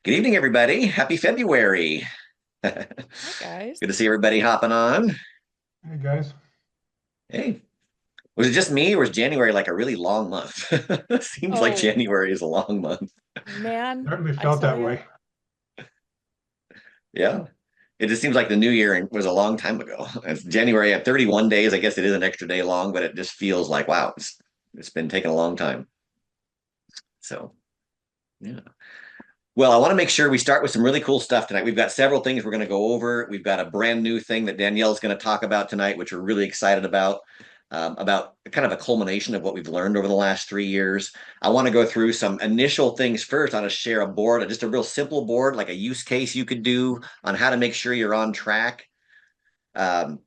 Good evening, everybody. Happy February. Good Hi, guys. to see everybody hopping on. Hey guys, Hey, was it just me or was January like a really long month? Seems like Oh, January is a long month. man, certainly I felt tell that you, way. Yeah. It just seems like the new year was a long time ago. It's January at 31 days. I guess it is an extra day long, but it just feels like, wow, it's been taking a long time. So, yeah. Well, I want to make sure we start with some really cool stuff tonight. We've got several things we're going to go over. We've got a brand new thing that Danielle's going to talk about tonight, which we're really excited about kind of a culmination of what we've learned over the last 3 years. I want to go through some initial things first. I want to share a board, just a real simple board, like a use case you could do on how to make sure you're on track. Um,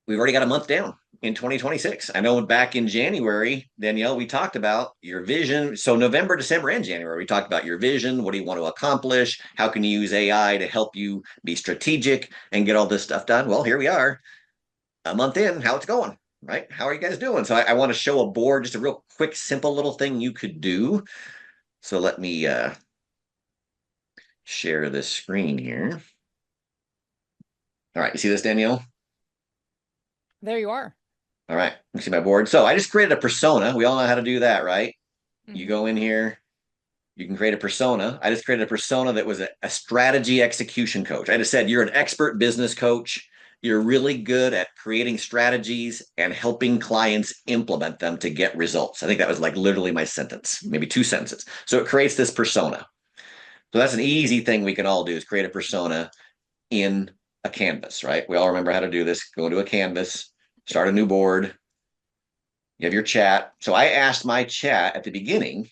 we've already got a month down in 2026. I know back in January, Danielle, we talked about your vision. So November, December, and January, we talked about your vision. What do you want to accomplish? How can you use AI to help you be strategic and get all this stuff done? Well, here we are, a month in. How it's going, right? How are you guys doing? So I want to show a board, just a real quick, simple little thing you could do. So let me share this screen here. All right, you see this, Danielle? there you are. All right, you see my board. So I just created a persona. We all know how to do that, right? You Hmm. go in here, you can create a persona. I just created a persona that was a strategy execution coach. I just said, you're an expert business coach. You're really good at creating strategies and helping clients implement them to get results. I think that was like literally my sentence, maybe two sentences. So it creates this persona. So that's an easy thing we can all do is create a persona in a canvas, right? We all remember how to do this. Go to a canvas, start a new board. You have your chat. So I asked my chat at the beginning,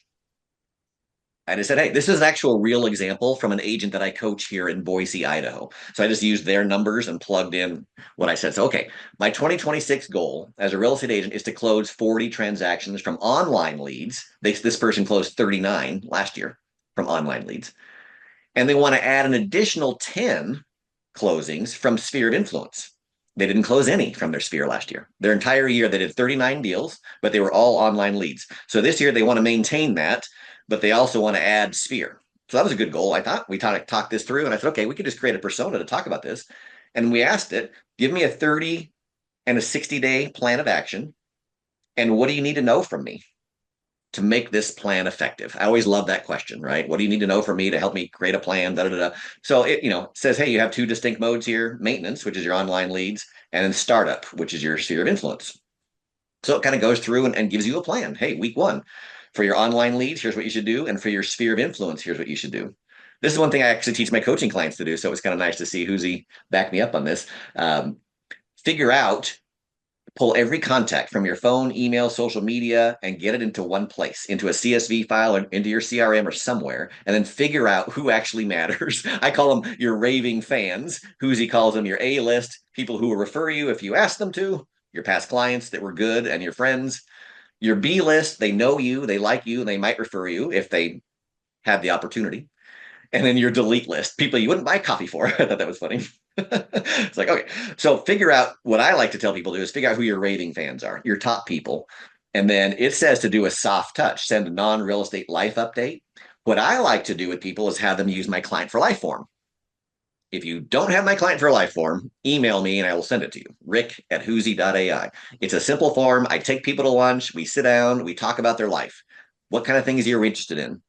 I just said, hey, this is an actual real example from an agent that I coach here in Boise, Idaho. So I just used their numbers and plugged in what I said. So, okay, my 2026 goal as a real estate agent is to close 40 transactions from online leads. This person closed 39 last year from online leads. And they want to add an additional 10 closings from sphere of influence. They didn't close any from their sphere last year. Their entire year, they did 39 deals, but they were all online leads. So this year, they want to maintain that, but they also want to add sphere. So that was a good goal. I thought we talked this through, and I said, okay, we could just create a persona to talk about this. And we asked it, give me a 30 and a 60-day plan of action. And what do you need to know from me to make this plan effective? I always love that question, right? What do you need to know from me to help me create a plan? Da, da, da. So it says, hey, you have two distinct modes here: maintenance, which is your online leads, and then startup, which is your sphere of influence. So it kind of goes through and gives you a plan. Hey, week one, for your online leads, here's what you should do. And for your sphere of influence, here's what you should do. This is one thing I actually teach my coaching clients to do. So it's kind of nice to see Huzi back me up on this. Um, Figure out, pull every contact from your phone, email, social media, and get it into one place, into a CSV file or into your CRM or somewhere, and then figure out who actually matters. I call them your raving fans. Huzi calls them your A-list, people who will refer you if you ask them to, your past clients that were good, and your friends. Your B-list, they know you, they like you, and they might refer you if they had the opportunity. And then your delete list, people you wouldn't buy coffee for. I thought that was funny. It's like, okay, so figure out what I like to tell people to do is figure out who your raving fans are, your top people. And then it says to do a soft touch, send a non real estate life update. What I like to do with people is have them use my client for life form. If you don't have my client for life form, email me and I will send it to you, rick@huzi.ai. It's a simple form. I take people to lunch. We sit down. We talk about their life. What kind of things you're interested in?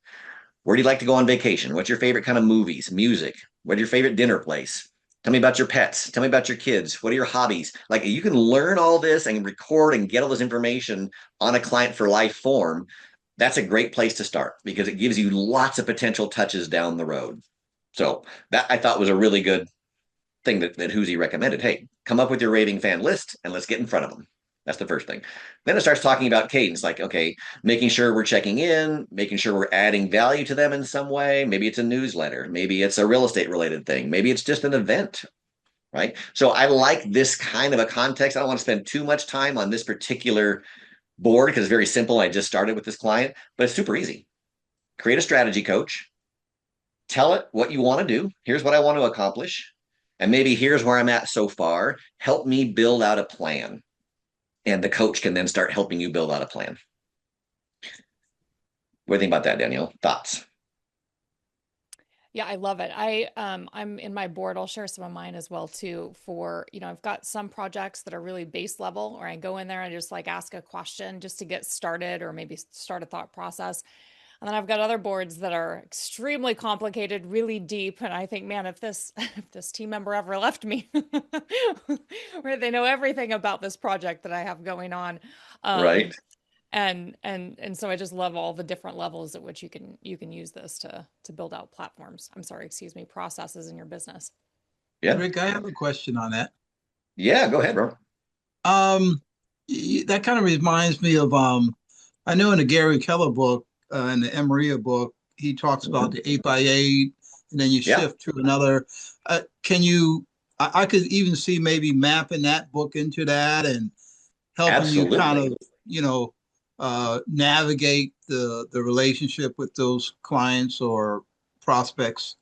Where do you like to go on vacation? What's your favorite kind of movies, music? What's your favorite dinner place? Tell me about your pets. Tell me about your kids. What are your hobbies? Like you can learn all this and record and get all this information on a client for life form. That's a great place to start because it gives you lots of potential touches down the road. So that I thought was a really good thing that Huzi recommended. Hey, come up with your raving fan list and let's get in front of them. That's the first thing. Then it starts talking about cadence, like, okay, making sure we're checking in, making sure we're adding value to them in some way. Maybe it's a newsletter. Maybe it's a real estate related thing. Maybe it's just an event, right? So I like this kind of a context. I don't want to spend too much time on this particular board because it's very simple. I just started with this client, but it's super easy. Create a strategy coach, tell it what you want to do. Here's what I want to accomplish. And maybe here's where I'm at so far. Help me build out a plan. And the coach can then start helping you build out a plan. What do you think about that, Danielle? Thoughts? Yeah, I love it. I'm in my board. I'll share some of mine as well too for, I've got some projects that are really base level where I go in there and just like ask a question just to get started or maybe start a thought process. And then I've got other boards that are extremely complicated, really deep. And I think, man, if this if this team member ever left me, where they know everything about this project that I have going on. Right. Um, and so I just love all the different levels at which you can use this to build out platforms. I'm sorry, excuse me, processes in your business. Yeah. Rick, I have a question on that. Yeah. Go ahead, bro. Um, that kind of reminds me of I know in the Gary Keller book, in the Maria book, he talks about the 8x8, and then you Yeah. shift to another. Can you? I could even see maybe mapping that book into that and helping you kind Absolutely. of, you know, navigate the relationship with those clients or prospects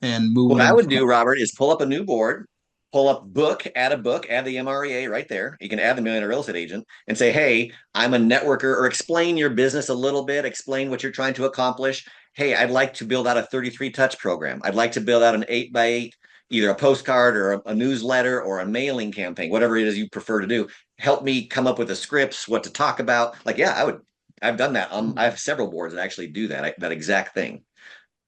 and moving What I them would from. do, Robert, is pull up a new board, pull up book, add the MREA right there. You can add the Millionaire Real Estate Agent and say, hey, I'm a networker, or explain your business a little bit, explain what you're trying to accomplish. Hey, I'd like to build out a 33 touch program. I'd like to build out an 8x8, either a postcard or a newsletter or a mailing campaign, whatever it is you prefer to do. Help me come up with the scripts, what to talk about. Like, yeah, I've done that. I have several boards that actually do that exact thing.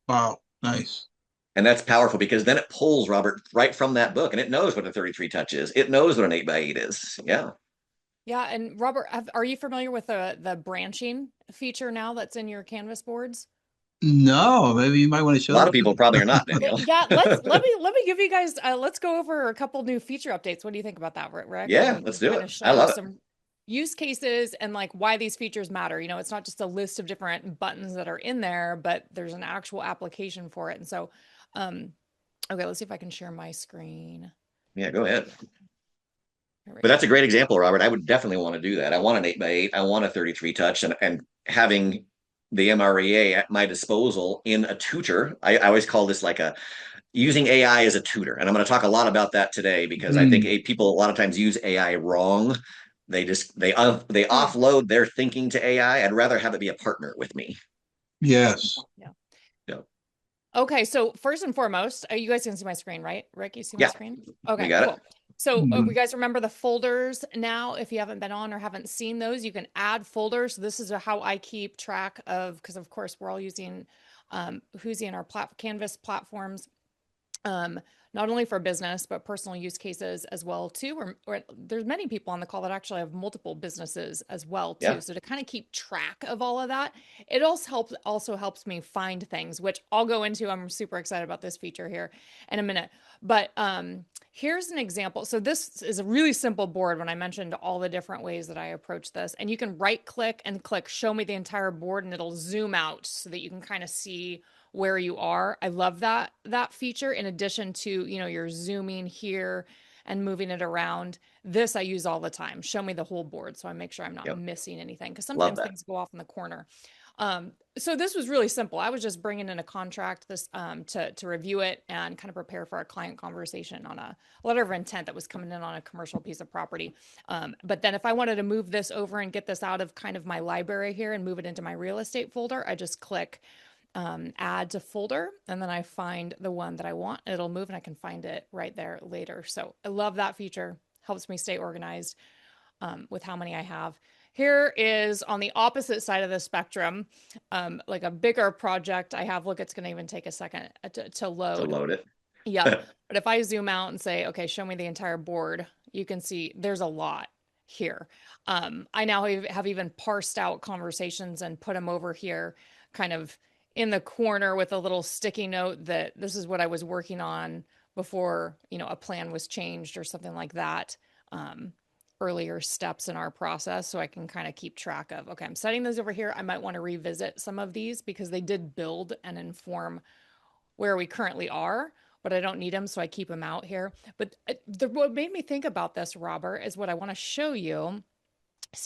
Wow, nice. And that's powerful because then it pulls Robert right from that book and it knows what a 33 touch is. It knows what an 8x8 is. Yeah. Yeah, and Robert, are you familiar with the branching feature now that's in your Canvas boards? No, maybe you might want to A show lot of that to people me. probably are not, Well, Danielle. yeah, let me give you guys let's go over a couple new feature updates. What do you think about that, Rick? And Yeah, we let's can do kind it. of I show love it. some use cases and like why these features matter. It's not just a list of different buttons that are in there, but there's an actual application for it. And so, okay, let's see if I can share my screen. Yeah, go ahead. Here we But that's a go. great example, Robert. I would definitely want to do that. I want an 8x8. I want a 33 touch and having the MREA at my disposal in a tutor. I always call this like a using AI as a tutor. And I'm going to talk a lot about that today because I think Mm, people a lot of times use AI wrong. They Mm, offload their thinking to AI. I'd rather have it be a partner with me. yes. yeah. Yeah. Okay, so first and foremost, you guys can see my screen, right? Rick, you see my Yeah, screen? we Okay, got it. cool. So Mm, you guys remember the folders now? If you haven't been on or haven't seen those, you can add folders. This is how I keep track of, because of course we're all using Huzi in our Canvas platforms, um, not only for business but personal use cases as well too. Or there's many people on the call that actually have multiple businesses as well too. Yeah. So to kind of keep track of all of that, it also helps me find things, which I'll go into. I'm super excited about this feature here in a minute. But here's an example. So this is a really simple board when I mentioned all the different ways that I approach this. And you can right click and click show me the entire board and it'll zoom out so that you can kind of see where you are. I love that feature in addition to, you're zooming here and moving it around. This I use all the time. Show me the whole board so I make sure I'm not Yep. missing anything because Love sometimes that. things go off in the corner. So this was really simple. I was just bringing in a contract this to review it and kind of prepare for a client conversation on a letter of intent that was coming in on a commercial piece of property. But then if I wanted to move this over and get this out of kind of my library here and move it into my real estate folder, I just click add to folder, and then I find the one that I want. It'll move and I can find it right there later. So I love that feature. Helps me stay organized with how many I have. Here is on the opposite side of the spectrum, like a bigger project I have. Look, it's going to even take a second to To load. load it. Yep. But if I zoom out and say, okay, show me the entire board, you can see there's a lot here. I now have even parsed out conversations and put them over here, kind of in the corner with a little sticky note that this is what I was working on before, a plan was changed or something like that. Earlier steps in our process so I can kind of keep track of, okay, I'm setting those over here. I might want to revisit some of these because they did build and inform where we currently are, but I don't need them, so I keep them out here. But what made me think about this, Robert, is what I want to show you.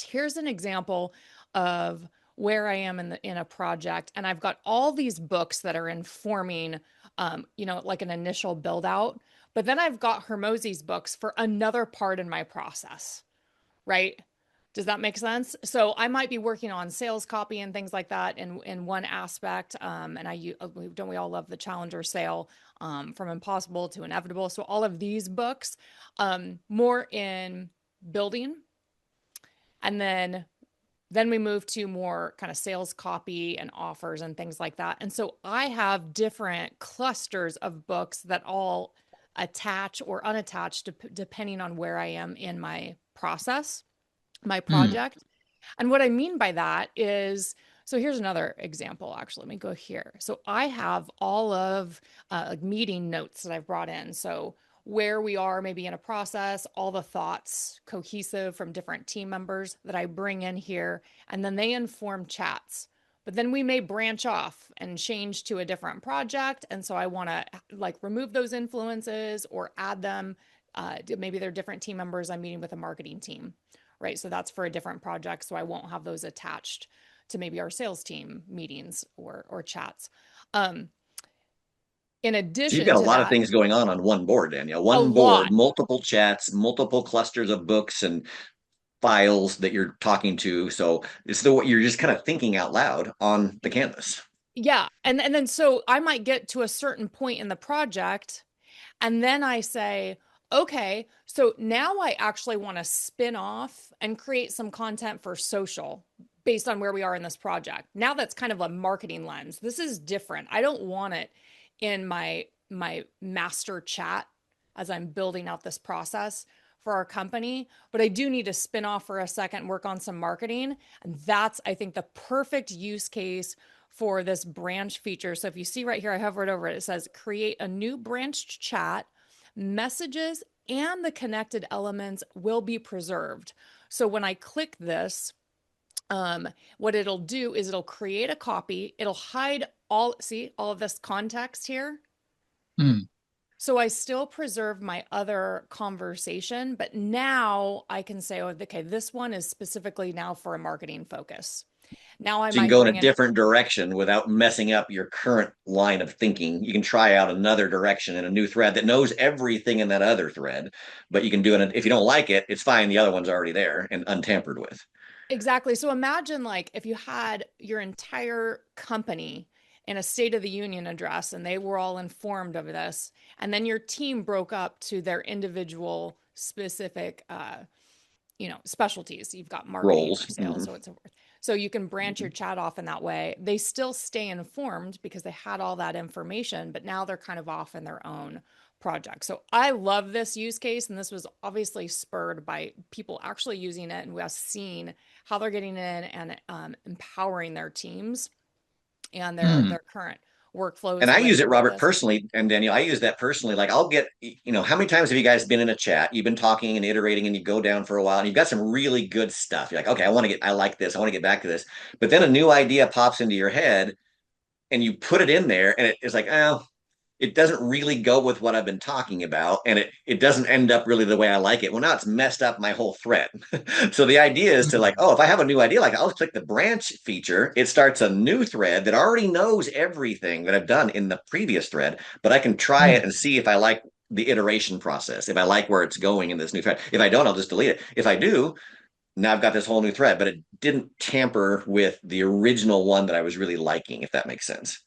Here's an example of where I am in a project, and I've got all these books that are informing, like an initial build out. But then I've got Hermosi's books for another part in my process, right? Does that make sense? So I might be working on sales copy and things like that in one aspect. Don't we all love the Challenger sale, from impossible to inevitable? So all of these books, more in building, and then we move to more kind of sales copy and offers and things like that. And so I have different clusters of books that all attach or unattach depending on where I am in my process, my Hmm. project. And what I mean by that is, so here's another example, actually. Let me go here. So I have all of like meeting notes that I've brought in. So where we are maybe in a process, all the thoughts cohesive from different team members that I bring in here, and then they inform chats. But then we may branch off and change to a different project. And so I want to like remove those influences or add them. Maybe they're different team members. I'm meeting with a marketing team, right? So that's for a different project. So I won't have those attached to maybe our sales team meetings or chats. Um, in So you've addition got a to lot of that, things going on one board, Danielle. a One board, lot. multiple chats, multiple clusters of books and files that you're talking to. So it's the you're just kind of thinking out loud on the canvas. Yeah. And then so I might get to a certain point in the project, and then I say, okay, so now I actually want to spin off and create some content for social based on where we are in this project. Now that's kind of a marketing lens. This is different. I don't want it in my master chat as I'm building out this process for our company, but I do need to spin off for a second, work on some marketing. And that's, I think, the perfect use case for this branch feature. So if you see right here, I hovered over it, it says create a new branched chat, messages and the connected elements will be preserved. So when I click this, what it'll do is it'll create a copy. It'll hide all of this context here. Hmm. So I still preserve my other conversation, but now I can say, oh, okay, this one is specifically now for a marketing focus. Now I So you can might go in bring a in, different direction without messing up your current line of thinking. You can try out another direction in a new thread that knows everything in that other thread, but you can do it. If you don't like it, it's fine. The other one's already there and untampered with. exactly. So imagine like if you had your entire company in a State of the Union address and they were all informed of this, and then your team broke up to their individual specific specialties. You've got marketing or Roles. sales, so it's so you can branch your chat off in that way. They still stay informed because they had all that information, but now they're kind of off in their own project. So I love this use case, and this was obviously spurred by people actually using it and us seeing how they're getting in and empowering their teams and their Hmm. their current And workflows I use with it, Robert, this. personally. And Daniel, I use that personally. Like I'll get, how many times have you guys been in a chat? You've been talking and iterating and you go down for a while and you've got some really good stuff. You're like, okay, I like this. I want to get back to this. But then a new idea pops into your head and you put it in there and it's like, oh, it doesn't really go with what I've been talking about, and it doesn't end up really the way I like it. Well, now it's messed up my whole thread. So the idea is to like, Hmm. oh, if I have a new idea, like I'll click the branch feature, it starts a new thread that already knows everything that I've done in the previous thread, but I can try it and see if I like the iteration process, if I like where it's going in this new thread. If I don't, I'll just delete it. If I do, now I've got this whole new thread, but it didn't tamper with the original one that I was really liking, if that makes sense.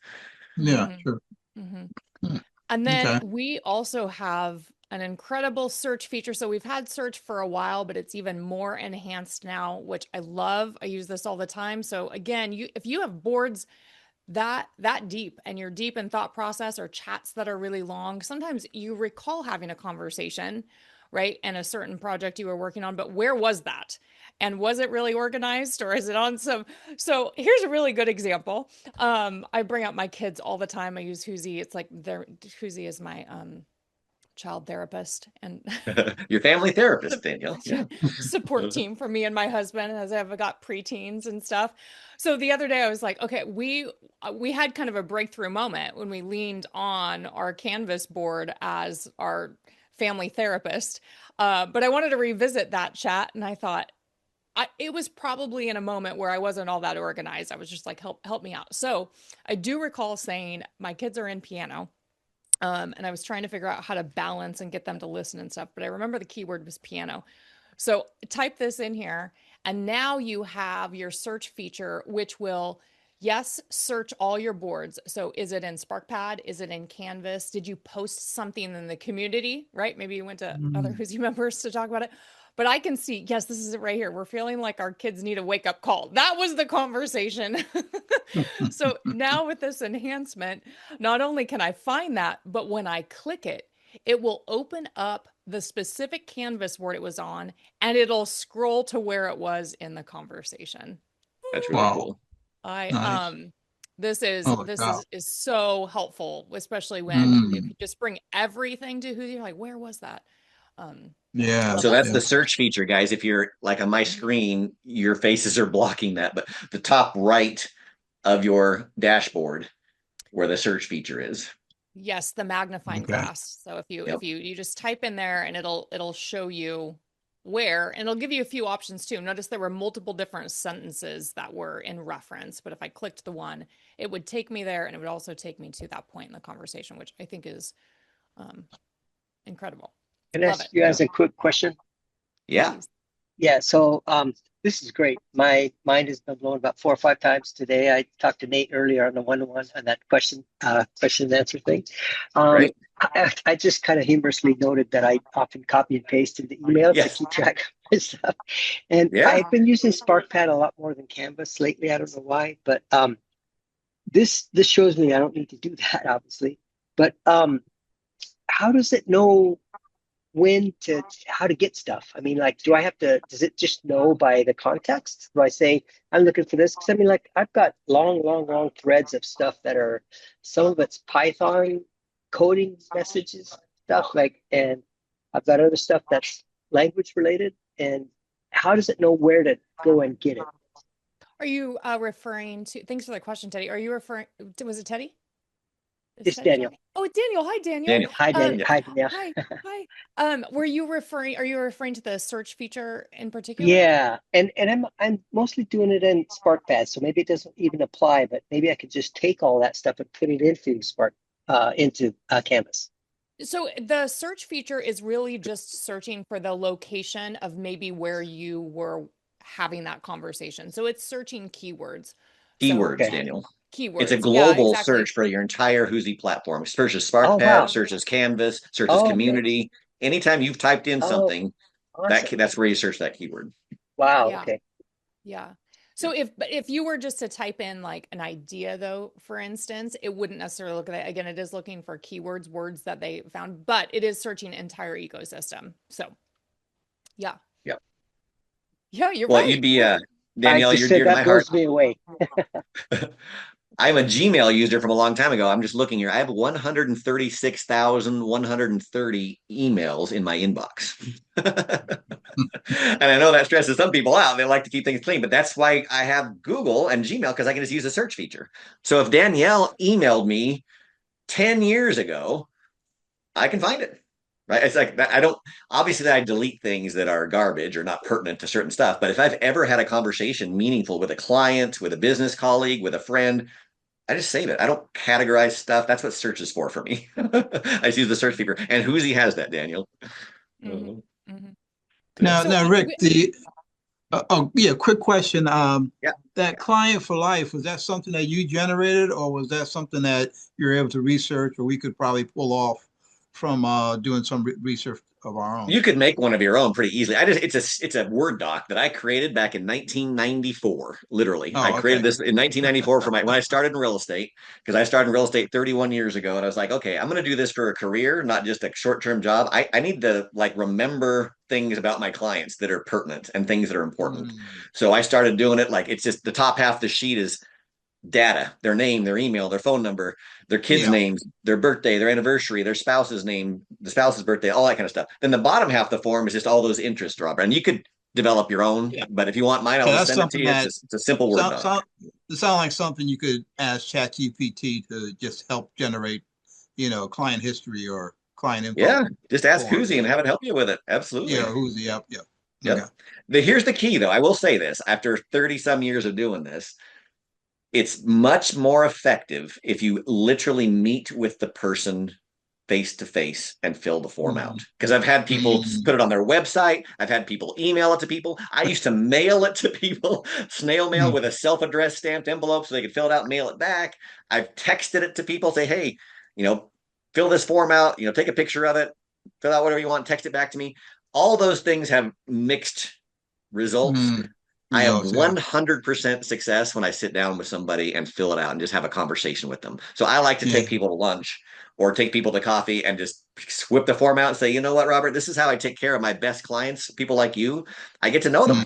Yeah, Mm-hmm. sure. Mm-hmm. Hmm. And then Okay. we also have an incredible search feature. So we've had search for a while, but it's even more enhanced now, which I love. I use this all the time. So again, if you have boards that deep and you're deep in thought process or chats that are really long, sometimes you recall having a conversation, right? And a certain project you were working on, but where was that? And was it really organized or is it on some? So here's a really good example. I bring up my kids all the time. I use Huzi. It's like Huzi is my child therapist and Your family therapist, Danielle. Yeah. support team for me and my husband as I've got preteens and stuff. So the other day I was like, okay, we had kind of a breakthrough moment when we leaned on our Canvas board as our family therapist. But I wanted to revisit that chat, and I thought it was probably in a moment where I wasn't all that organized. I was just like, help me out. So I do recall saying my kids are in piano. And I was trying to figure out how to balance and get them to listen and stuff. But I remember the keyword was piano. So type this in here And now you have your search feature, which will, yes, search all your boards. So is it in SparkPad? Is it in Canvas? Did you post something in the community, right? Maybe you went to other Mm. Huzi members to talk about it. But I can see, yes, this is it right here. We're feeling like our kids need a wake up call. That was the conversation. So now with this enhancement, not only can I find that, but when I click it, it will open up the specific Canvas board it was on, and it'll scroll to where it was in the conversation. That's really Wow. cool. I Nice. this is Holy this cow. is so helpful, especially when if Mm. you just bring everything to who you're like, where was that? Yeah, Yeah. love So that that's Yeah. the so much. search feature, guys. If you're like on my Mhm. screen, your faces are blocking that, but the top right of your dashboard where the search feature is. Yes, the magnifying Okay. glass. So if you Yep. you just type in there and it'll show you where, and it'll give you a few options too. Notice there were multiple different sentences that were in reference, but if I clicked the one, it would take me there and it would also take me to that point in the conversation, which I think is um, incredible. Can I Love ask it. you guys a quick question? Yeah. Please. Yeah, so this is great. My mind has been blown about 4 or 5 times today. I talked to Nate earlier on the one-to-one on that question and answer thing. Um, Right. I just kind of humorously noted that I often copy and paste in the email to Yes. keep track of my stuff. And Yeah. I've been using SparkPad a lot more than Canvas lately. I don't know why, but this shows me I don't need to do that, obviously. But how does it know how to get stuff? I mean, like, does it just know by the context? Do I say, I'm looking for this? Because I mean, like, I've got long threads of stuff that are, some of it's Python coding messages, stuff like, and I've got other stuff that's language related. And how does it know where to go and get it? Are you referring to, thanks for the question, Teddy. Are you referring was it Teddy? Is It's Teddy Daniel. talking? Oh, Daniel. Hi, Daniel. Daniel. Hi, Daniel. Yeah. Hi, Danielle. Hi. Hi. Are you referring to the search feature in particular? Yeah, and I'm mostly doing it in SparkPad, so maybe it doesn't even apply, but maybe I could just take all that stuff and put it into Canvas. So the search feature is really just searching for the location of maybe where you were having that conversation. So it's searching keywords. So Keywords, Okay. Daniel. It's a keywords. Yeah, global search exactly. for your entire Huzi platform. Searches Oh SparkPad, wow. searches Canvas, searches Oh, okay. community. Anytime you've typed in Oh, something, awesome. that's where you search that keyword. Wow. Yeah. Okay. Yeah. So if you were just to type in like an idea though, for instance, it wouldn't necessarily look at that. Again, it is looking for keywords, words that they found, but it is searching entire ecosystem. So yeah. Yeah. Yeah, you're Well, right. you'd be I Danielle, just you're said dear to that my heart. blows me away. I'm a Gmail user from a long time ago. I'm just looking here. I have 136,130 emails in my inbox. And I know that stresses some people out. They like to keep things clean, but that's why I have Google and Gmail because I can just use the search feature. So if Danielle emailed me 10 years ago, I can find it. Right. It's like I don't obviously I delete things that are garbage or not pertinent to certain stuff. But if I've ever had a conversation meaningful with a client, with a business colleague, with a friend, I just save it. I don't categorize stuff. That's what search is for me. I just use the search feature. And Huzi has that, Daniel. hmm hmm Yeah. Now, Rick, yeah, quick question. Yeah. That client for life, was that something that you generated, or was that something that you're able to research, or we could probably pull off from doing some research of our own? You could make one of your own pretty easily. It's a Word doc that I created back in 1994. Literally, I Oh, created okay. this in 1994 for when I started in real estate because I started in real estate 31 years ago, and I was like, okay, I'm going to do this for a career, not just a short-term job. I need to like remember things about my clients that are pertinent and things that are important. Mm, So I started doing it like it's just the top half of the sheet is data, their name, their email, their phone number, their kids' yeah. names, their birthday, their anniversary, their spouse's name, the spouse's birthday, all that kind of stuff. Then the bottom half of the form is just all those interest drop. And you could develop your own, Yeah. but if you want mine, I'll So just that's send it to something you. that It's a simple Word sound, doc. sound, it sounds like something you could ask ChatGPT to just help generate, client history or client info Yeah, just ask for. Huzi and have it help you with it. Absolutely. Yeah, who's the up? Yep. Okay. Yep. Here's the key, though. I will say this after 30 some years of doing this, it's much more effective if you literally meet with the person face to face and fill the form Mm, out. Because I've had people mm, put it on their website. I've had people email it to people. I used to mail it to people, snail mail mm, with a self-addressed stamped envelope so they could fill it out and mail it back. I've texted it to people, say, hey, you know, fill this form out, you know, take a picture of it, fill out whatever you want, text it back to me. All those things have mixed results. mm. I have Results, yeah. 100% success when I sit down with somebody and fill it out and just have a conversation with them. So I like to Yeah. take people to lunch or take people to coffee and just whip the form out and say, you know what, Robert, this is how I take care of my best clients, people like you. I get to know Mm, them.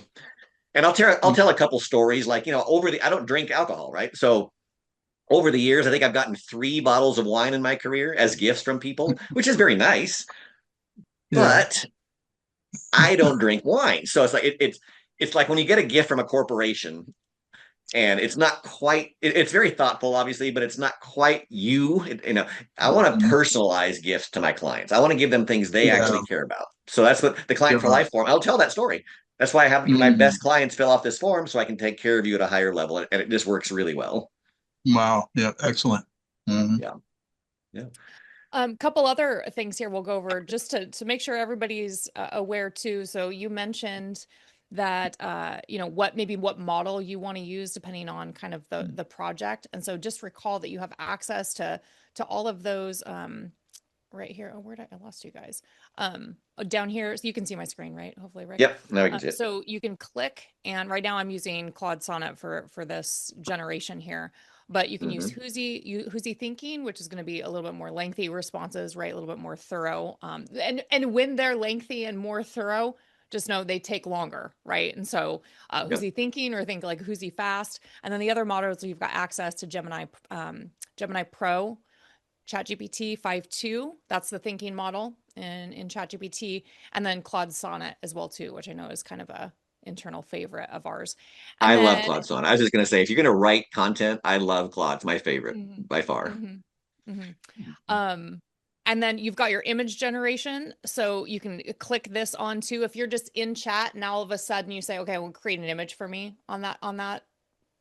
And I'll tell mm, a couple stories like, you know, I don't drink alcohol, right? So over the years, I think I've gotten 3 bottles of wine in my career as gifts from people, which is very nice, yeah. but I don't drink wine. So it's like, it's like when you get a gift from a corporation and it's not quite it's very thoughtful obviously, but it's not quite you. You know, I want to Mm, personalize gifts to my clients. I want to give them things they yeah. actually care about. So that's what the client for Yeah. life form, I'll tell that story. That's why I have my Mm, best clients fill off this form so I can take care of you at a higher level, and it just works really well. wow. Yeah. Excellent. Mm, Yeah, yeah. Couple other things here we'll go over just to make sure everybody's aware too. So you mentioned that you know what model you want to use depending on kind of the project. And so just recall that you have access to all of those right here. Oh, I lost you guys? Down here, so you can see my screen, right? Hopefully, Rick. Yep, now we can see it. So you can click, and right now I'm using Claude Sonnet for this generation here. But you can use Mm-hmm. Huzi thinking, which is going to be a little bit more lengthy responses, right? A little bit more thorough. And when they're lengthy and more thorough, just know they take longer, right? And so Yeah, Huzi thinking, or think like Huzi fast. And then the other models, you've got access to Gemini Pro, ChatGPT 5.2. That's the thinking model in ChatGPT, and then Claude Sonnet as well too, which I know is kind of a internal favorite of ours. And I love then Claude Sonnet. I was just going to say, if you're going to write content, I love Claude. It's my favorite mhm, by far. mhm, mhm. Um, and then you've got your image generation. So you can click this on too. If you're just in chat and all of a sudden you say, okay, well, create an image for me on that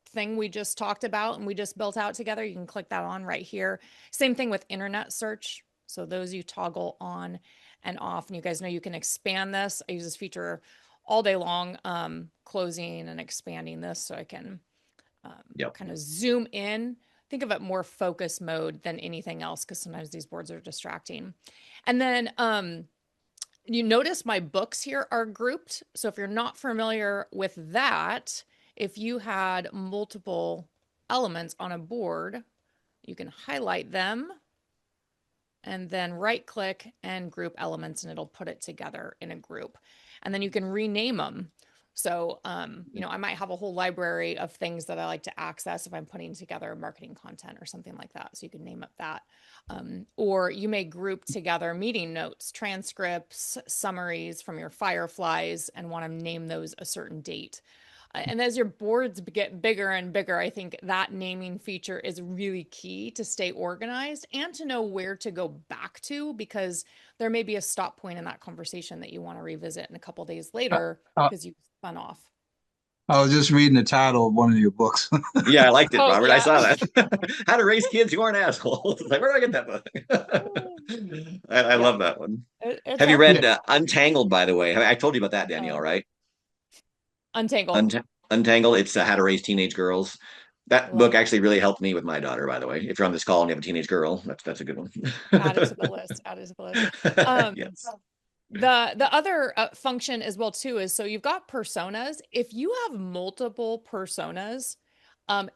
thing we just talked about and we just built out together, you can click that on right here. Same thing with internet search. So those you toggle on and off. And you guys know you can expand this. I use this feature all day long, closing and expanding this so I can Yep. kind of zoom in. Think of it more focus mode than anything else because sometimes these boards are distracting. And then you notice my books here are grouped. So if you're not familiar with that, if you had multiple elements on a board, you can highlight them and then right click and group elements and it'll put it together in a group. And then you can rename them. So, you know, I might have a whole library of things that I like to access if I'm putting together marketing content or something like that. So you can name it that. Or you may group together meeting notes, transcripts, summaries from your fireflies and want to name those a certain date. And as your boards get bigger and bigger, I think that naming feature is really key to stay organized and to know where to go back to, because there may be a stop point in that conversation that you want to revisit in a couple days uh, later uh, because you spun off. I was just reading the title of one of your books. Yeah, I liked it, Oh, Robert. I yeah. saw that. How to raise kids who aren't assholes. Like, where do I get that book? I Yeah, love that one. it's Have you Yeah. read excellent. Untangled, by the way? I told you about that, Danielle, Uh, right? Untangled. Unt Untangled. It's How to Raise Teenage Girls. I That love book that. actually really helped me with my daughter, by the way. If you're on this call and you have a teenage girl, that's a good one. Add it to the list. Add it to the list. Um, Yes. the other function as well too is so you've got personas. If you have multiple personas,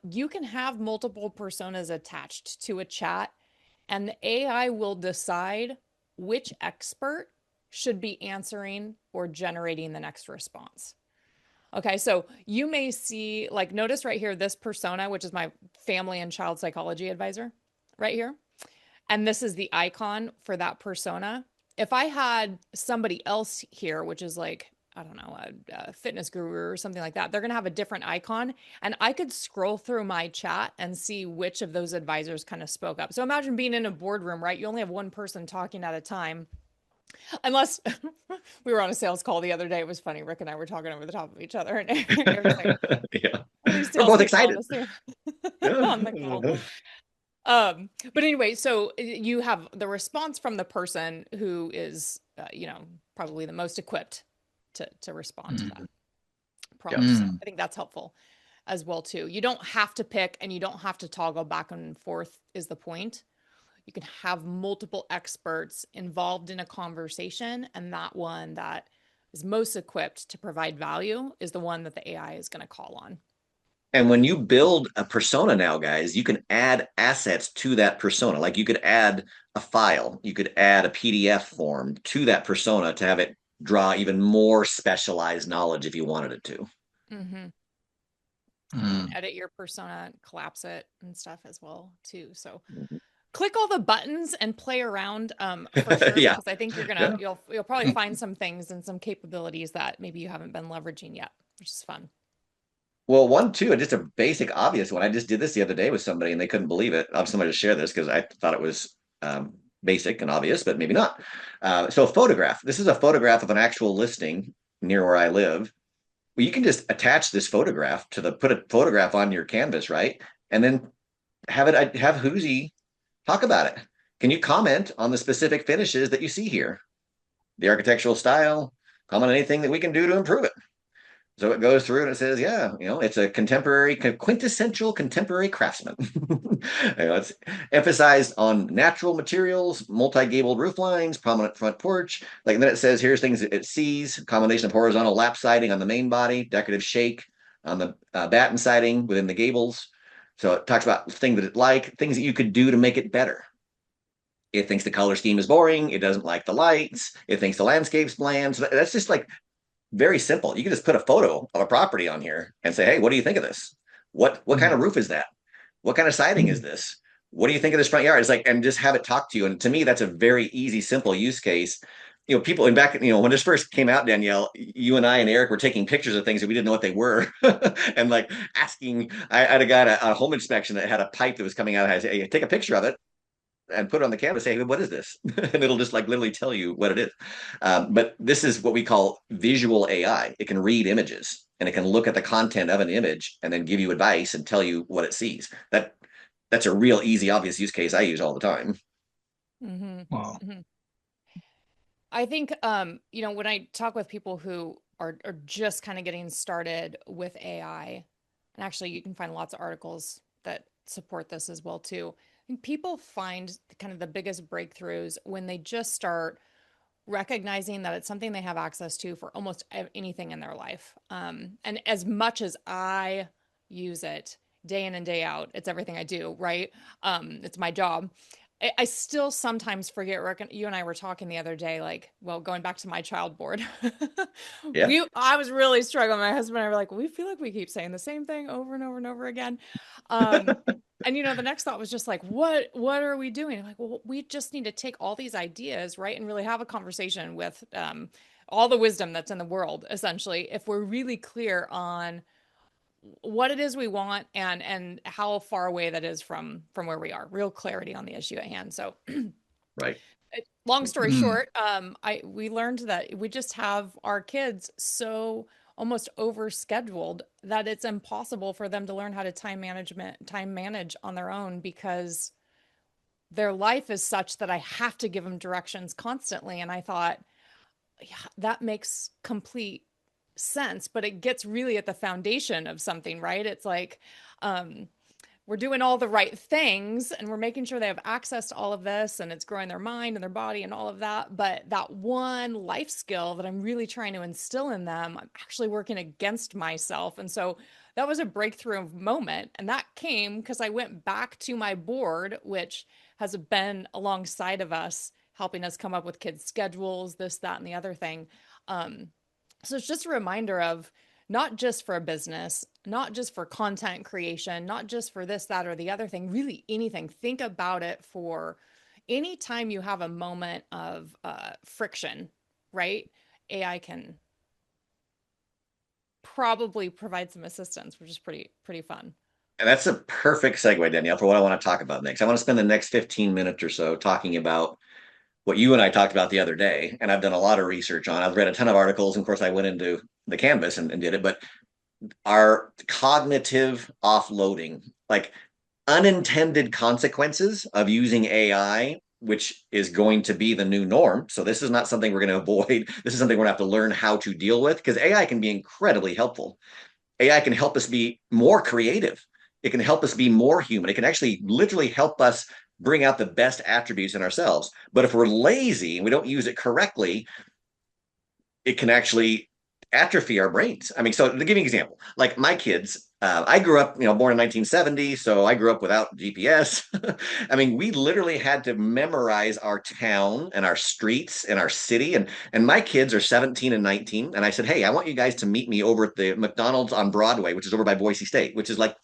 you can have multiple personas attached to a chat, and the AI will decide which expert should be answering or generating the next response. Okay, so you may see, like, notice right here, this persona, which is my family and child psychology advisor, right here. And this is the icon for that persona. If I had somebody else here, which is like, I don't know, a fitness guru or something like that, they're going to have a different icon. And I could scroll through my chat and see which of those advisors kind of spoke up. So imagine being in a boardroom, right? You only have one person talking at a time. Unless we were on a sales call the other day. It was funny. Rick and I were talking over the top of each other. And Eric's like, Yeah. what are these We're both salespeople on excited. the, Yeah. on the call? But anyway, so you have the response from the person who is, probably the most equipped to respond to that Mm, Yeah. prompt. So mm, I think that's helpful as well too. You don't have to pick and you don't have to toggle back and forth is the point. You can have multiple experts involved in a conversation, and that one that is most equipped to provide value is the one that the AI is going to call on. And when you build a persona now, guys, you can add assets to that persona. Like you could add a file, you could add a PDF form to that persona to have it draw even more specialized knowledge if you wanted it to. Mm-hmm. You can mm. edit your persona, collapse it and stuff as well too. So Mhm. click all the buttons and play around for sure, Yeah. because I think Yeah. you'll probably find some things and some capabilities that maybe you haven't been leveraging yet, which is fun. Well, one, too, just a basic, obvious one. I just did this the other day with somebody and they couldn't believe it. I'm somebody to share this because I thought it was basic and obvious, but maybe not. So, a photograph. This is a photograph of an actual listing near where I live. Well, you can just attach this photograph put a photograph on your canvas, right? And then have Huzi talk about it. Can you comment on the specific finishes that you see here? The architectural style, comment on anything that we can do to improve it. So it goes through and it says, yeah, it's a quintessential contemporary craftsman. It's emphasized on natural materials, multi-gabled roof lines, prominent front porch. Like, and then it says, here's things it sees: combination of horizontal lap siding on the main body, decorative shake on the batten siding within the gables. So it talks about things that it things that you could do to make it better. It thinks the color scheme is boring. It doesn't like the lights. It thinks the landscape's bland. So that's just like very simple. You can just put a photo of a property on here and say, hey, what do you think of this? What kind of Mm. roof is that? What kind of siding is this? What do you think of this front yard? It's like, and just have it talk to you. And to me, that's a very easy, simple use case. People in back, when this first came out, Danielle, you and I and Eric were taking pictures of things that we didn't know what they were. And like asking, I had a guy at a home inspection that had a pipe that was coming out. I said, hey, take a picture of it and put it on the canvas, say, hey, what is this? And it'll just like literally tell you what it is. But this is what we call visual AI. It can read images and it can look at the content of an image and then give you advice and tell you what it sees. That's a real easy, obvious use case I use all the time. Mm-hmm. Wow. Mm-hmm. I think, when I talk with people who are just kind of getting started with AI, and actually you can find lots of articles that support this as well too. I think people find kind of the biggest breakthroughs when they just start recognizing that it's something they have access to for almost anything in their life. And as much as I use it day in and day out, it's everything I do, right? It's my job. I still sometimes forget. You and I were talking the other day, like, well, going back to my child board, Yeah. I was really struggling. My husband and I were like, we feel like we keep saying the same thing over and over and over again. Um, and the next thought was just like, what are we doing? I'm like, well, we just need to take all these ideas, right, and really have a conversation with all the wisdom that's in the world, essentially, if we're really clear on what it is we want and how far away that is from where we are. Real clarity on the issue at hand. So Right. long story Mm. short, we learned that we just have our kids so almost overscheduled that it's impossible for them to learn how to time manage on their own, because their life is such that I have to give them directions constantly. And I thought, yeah, that makes complete sense, but it gets really at the foundation of something, right? It's like, um, we're doing all the right things and we're making sure they have access to all of this and it's growing their mind and their body and all of that. But that one life skill that I'm really trying to instill in them, I'm actually working against myself. And so that was a breakthrough moment. And that came because I went back to my board, which has been alongside of us, helping us come up with kids' schedules, this, that, and the other thing. Um, so it's just a reminder of, not just for a business, not just for content creation, not just for this, that, or the other thing, really anything. Think about it for anytime you have a moment of friction, right? AI can probably provide some assistance, which is pretty fun. And that's a perfect segue, Danielle, for what I want to talk about next. I want to spend the next 15 minutes or so talking about what you and I talked about the other day. And I've done a lot of research on. I've read a ton of articles. And of course, I went into the canvas and did it. But our cognitive offloading, like unintended consequences of using AI, which is going to be the new norm. So this is not something we're going to avoid. This is something we're going to have to learn how to deal with, because AI can be incredibly helpful. AI can help us be more creative. It can help us be more human. It can actually literally help us bring out the best attributes in ourselves. But if we're lazy and we don't use it correctly, it can actually atrophy our brains. I mean, so to give you an example, like my kids, I grew up, born in 1970, so I grew up without GPS. I mean, we literally had to memorize our town and our streets and our city. And my kids are 17 and 19. And I said, hey, I want you guys to meet me over at the McDonald's on Broadway, which is over by Boise State, which is like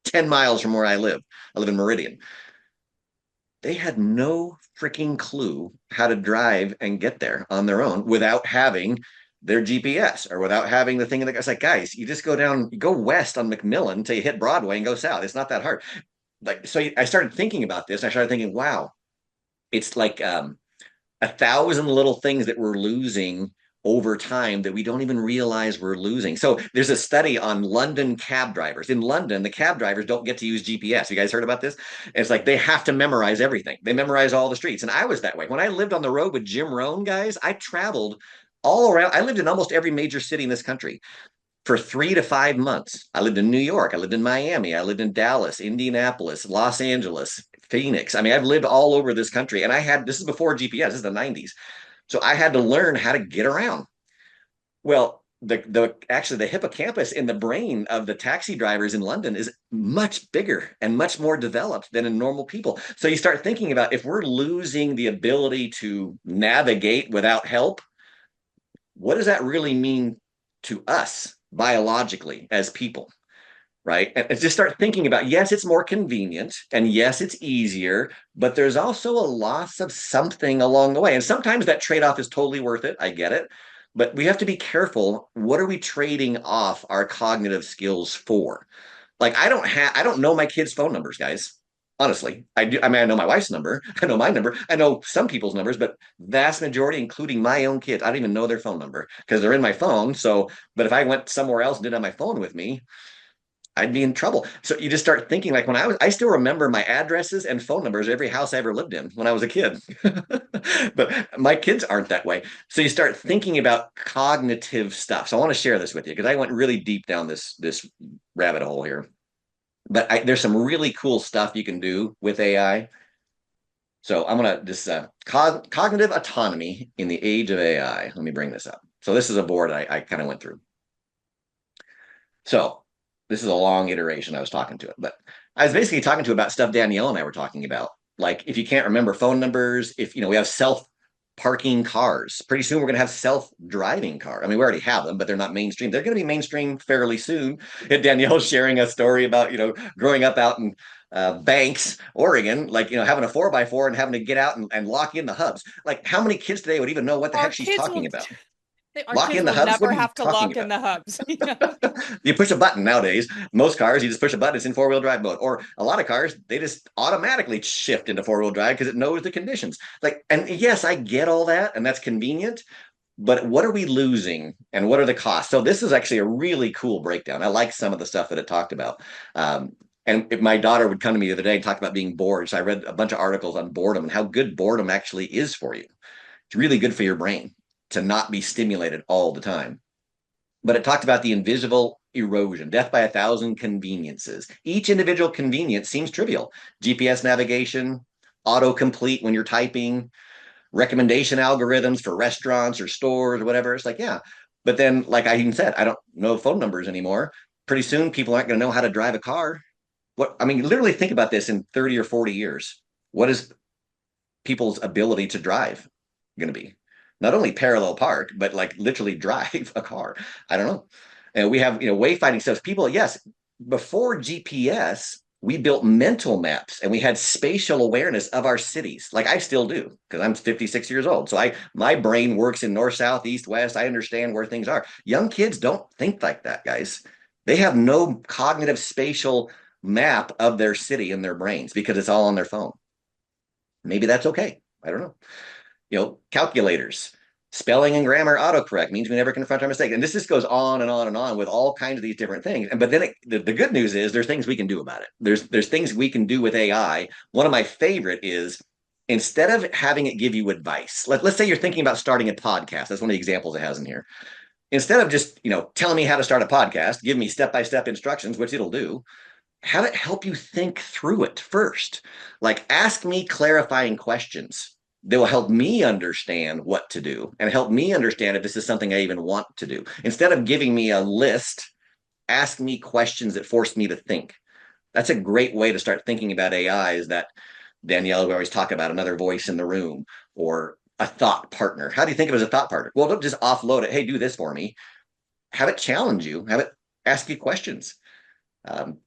10 miles from where I live. I live in Meridian. They had no freaking clue how to drive and get there on their own without having their GPS or without having the thing in the. It's like, guys, you just go down, you go west on McMillan until you hit Broadway and go south. It's not that hard. Like, so I started thinking about this. And I started thinking, wow, it's like 1,000 little things that we're losing over time that we don't even realize we're losing. So there's a study on London cab drivers. In London, the cab drivers don't get to use GPS. You guys heard about this? It's like they have to memorize everything. They memorize all the streets. And I was that way. When I lived on the road with Jim Rohn, guys, I traveled all around. I lived in almost every major city in this country for 3 to 5 months. I lived in New York. I lived in Miami. I lived in Dallas, Indianapolis, Los Angeles, Phoenix. I mean, I've lived all over this country. And this is before GPS, this is the 90s. So I had to learn how to get around. Well, actually the hippocampus in the brain of the taxi drivers in London is much bigger and much more developed than in normal people. So you start thinking about, if we're losing the ability to navigate without help, what does that really mean to us biologically as people? Right? And just start thinking about, yes, it's more convenient and yes, it's easier, but there's also a loss of something along the way. And sometimes that trade-off is totally worth it. I get it. But we have to be careful. What are we trading off our cognitive skills for? Like, I don't know my kids' phone numbers, guys. Honestly, I do. I mean, I know my wife's number. I know my number. I know some people's numbers, but vast majority, including my own kids, I don't even know their phone number because they're in my phone. So, but if I went somewhere else and didn't have my phone with me, I'd be in trouble. So you just start thinking, like, I still remember my addresses and phone numbers of every house I ever lived in when I was a kid. But my kids aren't that way. So you start thinking about cognitive stuff. So I want to share this with you because I went really deep down this rabbit hole here. But there's some really cool stuff you can do with AI. So I'm going to this cognitive autonomy in the age of AI. Let me bring this up. So this is a board I kind of went through. So this is a long iteration. I was talking to it, but I was basically talking to about stuff Danielle and I were talking about. Like, if you can't remember phone numbers, if we have self-parking cars, pretty soon we're going to have self-driving cars. I mean, we already have them, but they're not mainstream. They're going to be mainstream fairly soon. And Danielle's sharing a story about growing up out in Banks, Oregon, like having a 4x4 and having to get out and lock in the hubs. Like, how many kids today would even know what the Our heck she's kids talking will about? our Lock kids in the will hubs? What never are you have to talking lock in about? the hubs. You push a button nowadays. Most cars, you just push a button, it's in four-wheel drive mode. Or a lot of cars, they just automatically shift into four-wheel drive because it knows the conditions. Like, and yes, I get all that, and that's convenient. But what are we losing and what are the costs? So this is actually a really cool breakdown. I like some of the stuff that it talked about. And if my daughter would come to me the other day and talk about being bored. So I read a bunch of articles on boredom and how good boredom actually is for you. It's really good for your brain to not be stimulated all the time. But it talked about the invisible erosion, death by 1,000 conveniences. Each individual convenience seems trivial. GPS navigation, autocomplete when you're typing, recommendation algorithms for restaurants or stores or whatever. It's like, yeah. But then, like I even said, I don't know phone numbers anymore. Pretty soon, people aren't going to know how to drive a car. I mean, literally think about this in 30 or 40 years. What is people's ability to drive going to be? Not only parallel park, but like literally drive a car. I don't know. And we have, wayfinding stuff. People, yes, before GPS, we built mental maps and we had spatial awareness of our cities. Like I still do because I'm 56 years old. So my brain works in north, south, east, west. I understand where things are. Young kids don't think like that, guys. They have no cognitive spatial map of their city in their brains because it's all on their phone. Maybe that's okay. I don't know. Calculators. Spelling and grammar autocorrect means we never confront our mistakes. And this just goes on and on and on with all kinds of these different things. And but then the good news is there's things we can do about it. There's things we can do with AI. One of my favorite is instead of having it give you advice, let's say you're thinking about starting a podcast. That's one of the examples it has in here. Instead of just telling me how to start a podcast, give me step-by-step instructions, which it'll do, have it help you think through it first. Like ask me clarifying questions that will help me understand what to do and help me understand if this is something I even want to do. Instead of giving me a list, ask me questions that force me to think. That's a great way to start thinking about AI is that Danielle, we always talk about another voice in the room or a thought partner. How do you think of it as a thought partner? Well, don't just offload it. Hey, do this for me. Have it challenge you. Have it ask you questions. Um,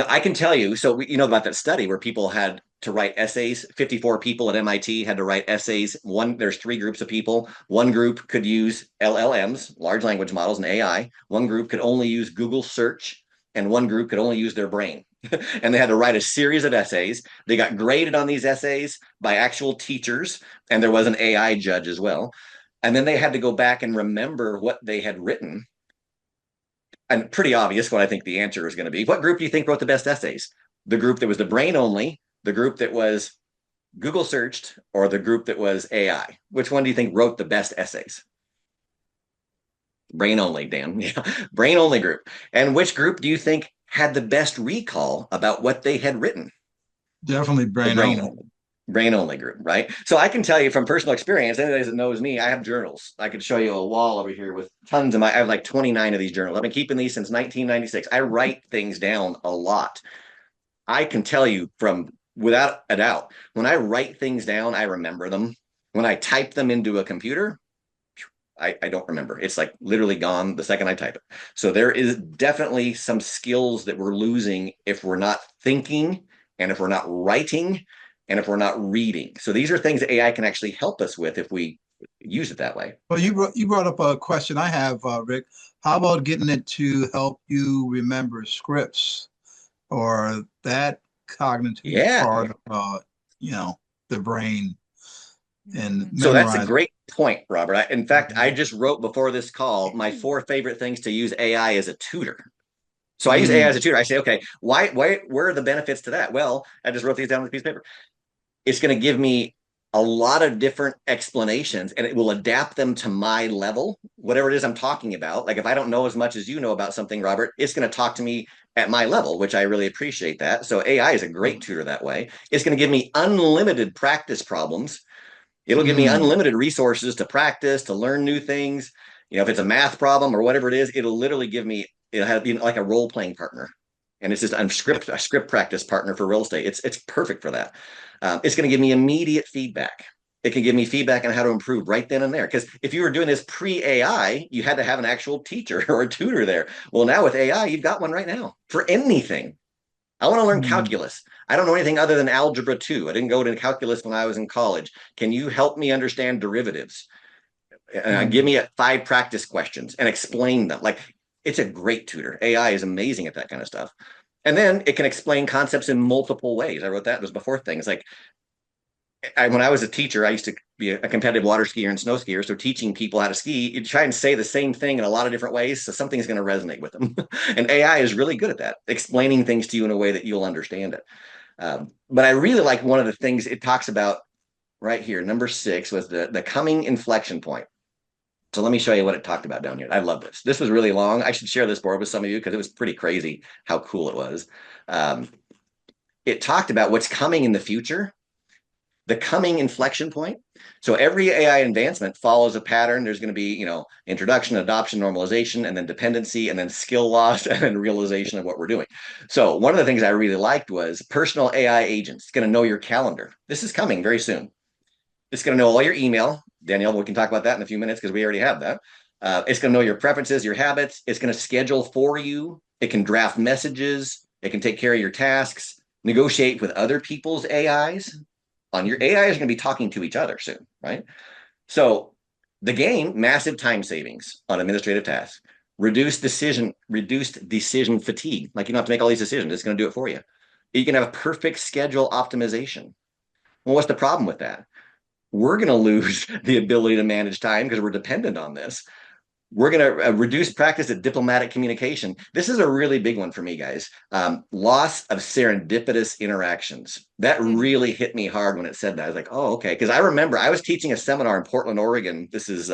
I can tell you, so you know about that study where people had to write essays. 54 people at MIT had to write essays. There's 3 groups of people. One group could use LLMs, large language models, and AI. One group could only use Google search, and one group could only use their brain. And they had to write a series of essays. They got graded on these essays by actual teachers, and there was an AI judge as well. And then they had to go back and remember what they had written, and pretty obvious what I think the answer is going to be. What group do you think wrote the best essays? The group that was the brain only, the group that was Google searched, or the group that was AI? Which one do you think wrote the best essays? Brain only, Dan. Yeah, brain only group. And which group do you think had the best recall about what they had written? Definitely The brain brain only. only. Brain only group, right? So I can tell you from personal experience, anybody that knows me, I have journals. I could show you a wall over here with tons of I have like 29 of these journals. I've been keeping these since 1996. I write things down a lot. I can tell you from without a doubt, when I write things down, I remember them. When I type them into a computer, I don't remember. It's like literally gone the second I type it. So there is definitely some skills that we're losing if we're not thinking and if we're not writing and if we're not reading. So these are things that AI can actually help us with if we use it that way. Well, you brought up a question I have, Rick. How about getting it to help you remember scripts or that cognitive Yeah. part of the brain and So that's a memorize? great point, Robert. In fact, I just wrote before this call my 4 favorite things to use AI as a tutor. So I use AI Mm, as a tutor. I say, okay, where are the benefits to that? Well, I just wrote these down on a piece of paper. It's going to give me a lot of different explanations and it will adapt them to my level, whatever it is I'm talking about. Like if I don't know as much as you know about something, Robert, it's going to talk to me at my level, which I really appreciate that. So AI is a great tutor that way. It's going to give me unlimited practice problems. It'll give me mm. unlimited resources to practice, to learn new things. If it's a math problem or whatever it is, it'll literally give me, it'll have like a role playing partner. And it's just a script practice partner for real estate. It's perfect for that. It's going to give me immediate feedback. It can give me feedback on how to improve right then and there. Because if you were doing this pre AI, you had to have an actual teacher or a tutor there. Well, now with AI, you've got one right now for anything. I want to learn Mm. calculus. I don't know anything other than algebra 2. I didn't go to calculus when I was in college. Can you help me understand derivatives? Give Mm. me 5 practice questions and explain them. Like it's a great tutor. AI is amazing at that kind of stuff. And then it can explain concepts in multiple ways. I wrote that. It was before things like when I was a teacher, I used to be a competitive water skier and snow skier. So teaching people how to ski, you try and say the same thing in a lot of different ways. So something's going to resonate with them. And AI is really good at that, explaining things to you in a way that you'll understand it. But I really like one of the things it talks about right here. Number 6 was the coming inflection point. So let me show you what it talked about down here. I love this. This was really long. I should share this board with some of you because it was pretty crazy how cool it was. It talked about what's coming in the future, the coming inflection point. So every AI advancement follows a pattern. There's going to be, introduction, adoption, normalization, and then dependency, and then skill loss, and then realization of what we're doing. So one of the things I really liked was personal AI agents. It's going to know your calendar. This is coming very soon. It's going to know all your email. Danielle, we can talk about that in a few minutes because we already have that. It's going to know your preferences, your habits. It's going to schedule for you. It can draft messages. It can take care of your tasks, negotiate with other people's AIs. On your AI is going to be talking to each other soon, right? So the game, massive time savings on administrative tasks, reduced decision fatigue. Like you don't have to make all these decisions. It's going to do it for you. You can have a perfect schedule optimization. Well, what's the problem with that? we're going to lose the ability to manage time because we're dependent on this. We're going to reduce practice at diplomatic communication. This is a really big one for me, guys. Loss of serendipitous interactions. That Mm. really hit me hard when it said that. I was like, oh, okay. Because I remember I was teaching a seminar in Portland, Oregon. This is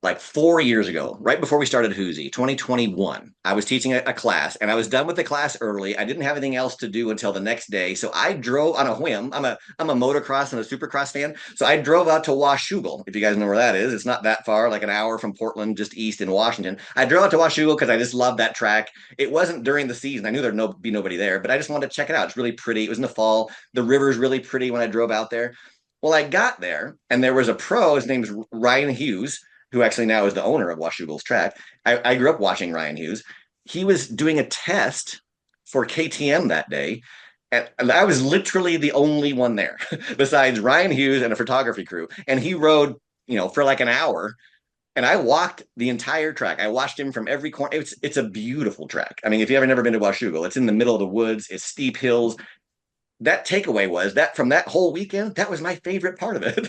like 4 years ago, right before we started Huzi, 2021. I was teaching a class and I was done with the class early. I didn't have anything else to do until the next day. So I drove on a whim. I'm a motocross and a supercross fan. So I drove out to Washougal. If you guys know where that is, it's not that far, like an hour from Portland, just east in Washington. I drove out to Washougal because I just love that track. It wasn't during the season. I knew there'd be nobody there, but I just wanted to check it out. It's really pretty. It was in the fall. The river's really pretty when I drove out there. Well, I got there and there was a pro. His name's Ryan Hughes, who actually now is the owner of Washougal's track. I grew up watching Ryan Hughes. He was doing a test for KTM that day. And I was literally the only one there besides Ryan Hughes and a photography crew. And he rode, for like an hour. And I walked the entire track. I watched him from every corner. It's a beautiful track. I mean, if you ever never been to Washougal, it's in the middle of the woods. It's steep hills. That takeaway was that from that whole weekend, that was my favorite part of it.